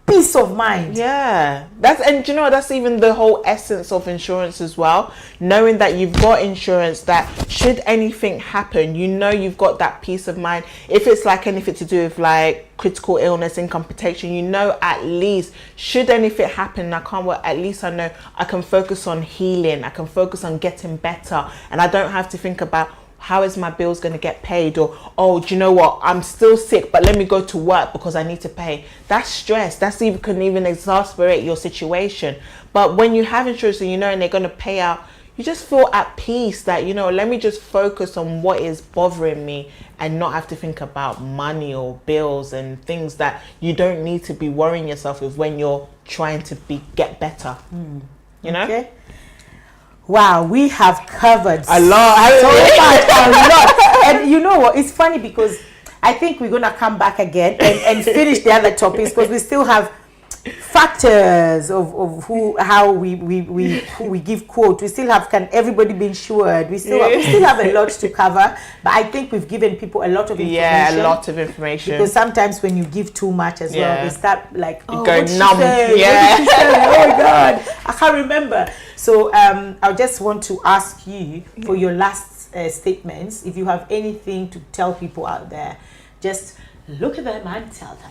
Speaker 1: peace of mind.
Speaker 2: Yeah, and you know, that's even the whole essence of insurance as well. Knowing that you've got insurance, that should anything happen, you know, you've got that peace of mind. If it's like anything to do with like critical illness, income protection, you know, at least should anything happen, I can't work, at least I know I can focus on healing, I can focus on getting better, and I don't have to think about how is my bills going to get paid, or, oh, do you know what, I'm still sick, but let me go to work because I need to pay. That's stress. That's even can even exasperate your situation. But when you have insurance and you know, and they're going to pay out, you just feel at peace that, you know, let me just focus on what is bothering me and not have to think about money or bills and things that you don't need to be worrying yourself with when you're trying to get better. You know?
Speaker 1: Okay. Wow, we have covered
Speaker 2: a lot.
Speaker 1: A lot. And you know what? It's funny because I think we're going to come back again and finish the other topics, because we still have factors of how we give quote. We still have, can everybody be insured? We still have a lot to cover, but I think we've given people a lot of information.
Speaker 2: Yeah, a lot of information.
Speaker 1: Because sometimes when you give too much as well, they start like, oh,
Speaker 2: go numb.
Speaker 1: Yeah. Oh my God, I can't remember. So I just want to ask you for your last statements. If you have anything to tell people out there, just look at them and tell them.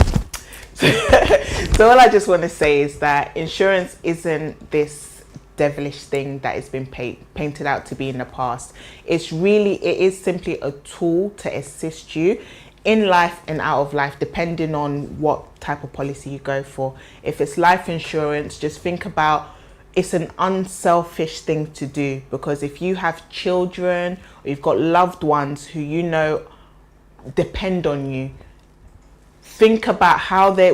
Speaker 2: So all I just want to say is that insurance isn't this devilish thing that it's been painted out to be in the past. It is simply a tool to assist you in life and out of life, depending on what type of policy you go for. If it's life insurance, just think about, it's an unselfish thing to do, because if you have children or you've got loved ones who you know depend on you, think about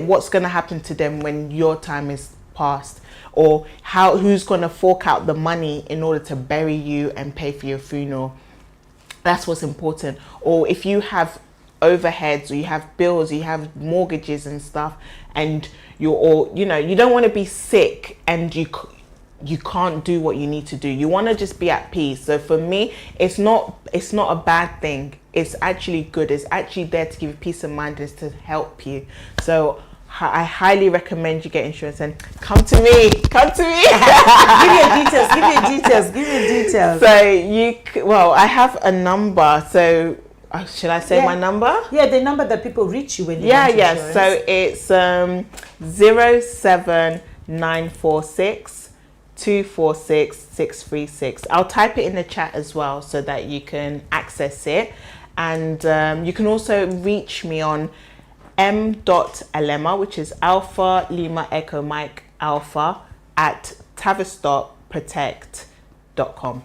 Speaker 2: what's going to happen to them when your time is past, or who's going to fork out the money in order to bury you and pay for your funeral. That's what's important. Or if you have overheads, or you have bills, you have mortgages and stuff, and you don't want to be sick and you can't do what you need to do. You want to just be at peace. So for me, it's not a bad thing. It's actually good. It's actually there to give you peace of mind, and to help you. So I highly recommend you get insurance, and come to me. Give me details. So I have a number. So should I say my number?
Speaker 1: Yeah, the number that people reach you when they want insurance.
Speaker 2: So it's 07946 246 636. I'll type it in the chat as well so that you can access it. And you can also reach me on m.alema, which is Alpha Lima Echo Mike Alpha, at tavistockprotect.com.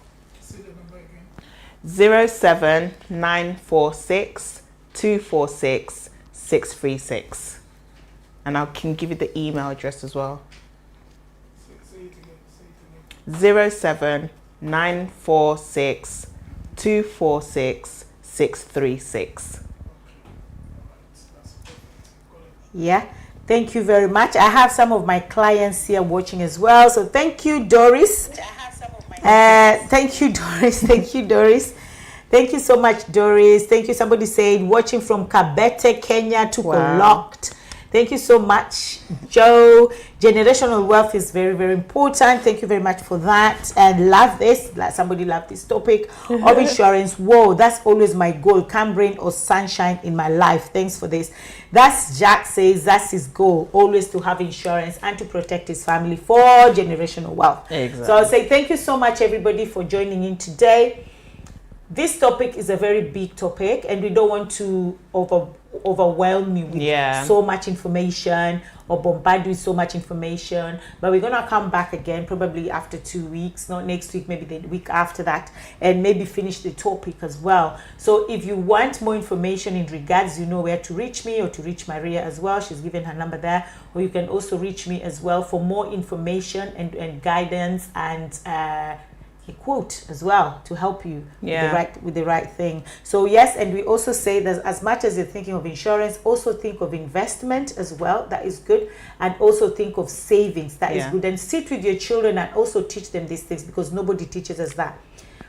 Speaker 2: 07946 246 636. And I can give you the email address as well. 07946 246 636.
Speaker 1: Yeah, thank you very much. I have some of my clients here watching as well, so thank you, Doris. Thank you, Doris. Thank you so much, Doris. Thank you. Somebody said watching from Kabete, Kenya to Locked. Thank you so much, Joe. Generational wealth is very, very important. Thank you very much for that. And love this. Somebody loved this topic of insurance. Whoa, that's always my goal. Come rain or sunshine in my life. Thanks for this. That's Jack says that's his goal, always to have insurance and to protect his family for generational wealth.
Speaker 2: Exactly.
Speaker 1: So I'll say thank you so much, everybody, for joining in today. This topic is a very big topic, and we don't want to overwhelm you with so much information or bombard you with so much information. But we're going to come back again probably after 2 weeks, not next week, maybe the week after that, and maybe finish the topic as well. So if you want more information in regards, you know where to reach me or to reach Maria as well. She's given her number there. Or you can also reach me as well for more information and guidance and a quote as well to help you with the right thing. So yes, and we also say that as much as you're thinking of insurance, also think of investment as well. That is good. And also think of savings. That is good. And sit with your children and also teach them these things, because nobody teaches us that.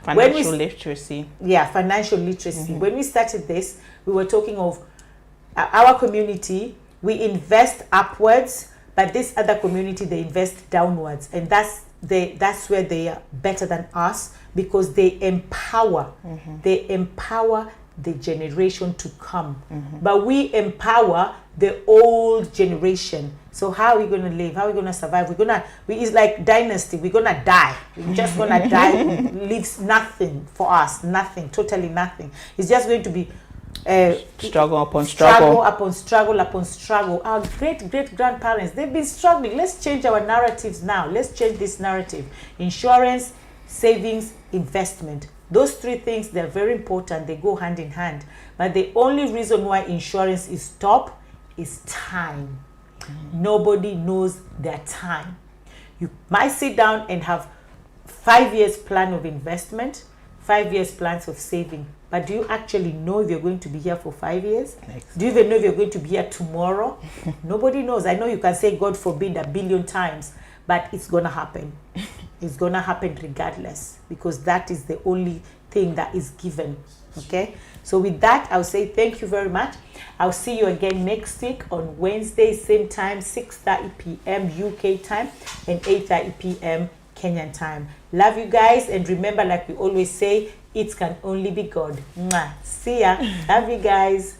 Speaker 2: Financial literacy.
Speaker 1: Yeah, financial literacy. When we started this, we were talking of our community. We invest upwards, but this other community, they invest downwards. And that's where they are better than us, because they empower the generation to come. But we empower the old generation. So how are we going to live? How are we going to survive? It's like dynasty. We're going to die. We're just going to die. Leaves nothing for us. Nothing. Totally nothing. It's just going to be
Speaker 2: struggle upon struggle.
Speaker 1: Struggle upon struggle. Our great grandparents, they've been struggling. Let's change our narratives now. Let's change this narrative. Insurance, savings, investment. Those three things, they're very important. They go hand in hand. But the only reason why insurance is top is time. Nobody knows their time. You might sit down and have 5 years plan of investment, 5 years plans of saving. But do you actually know if you're going to be here for 5 years? Do you even know if you're going to be here tomorrow? Nobody knows. I know you can say God forbid 1 billion times, but it's going to happen. It's going to happen regardless, because that is the only thing that is given. Okay? So with that, I'll say thank you very much. I'll see you again next week on Wednesday, same time, 6:30 p.m. UK time and 8:30 p.m. Kenyan time. Love you guys, and remember, like we always say, it can only be God. Mwah. See ya. Love you guys.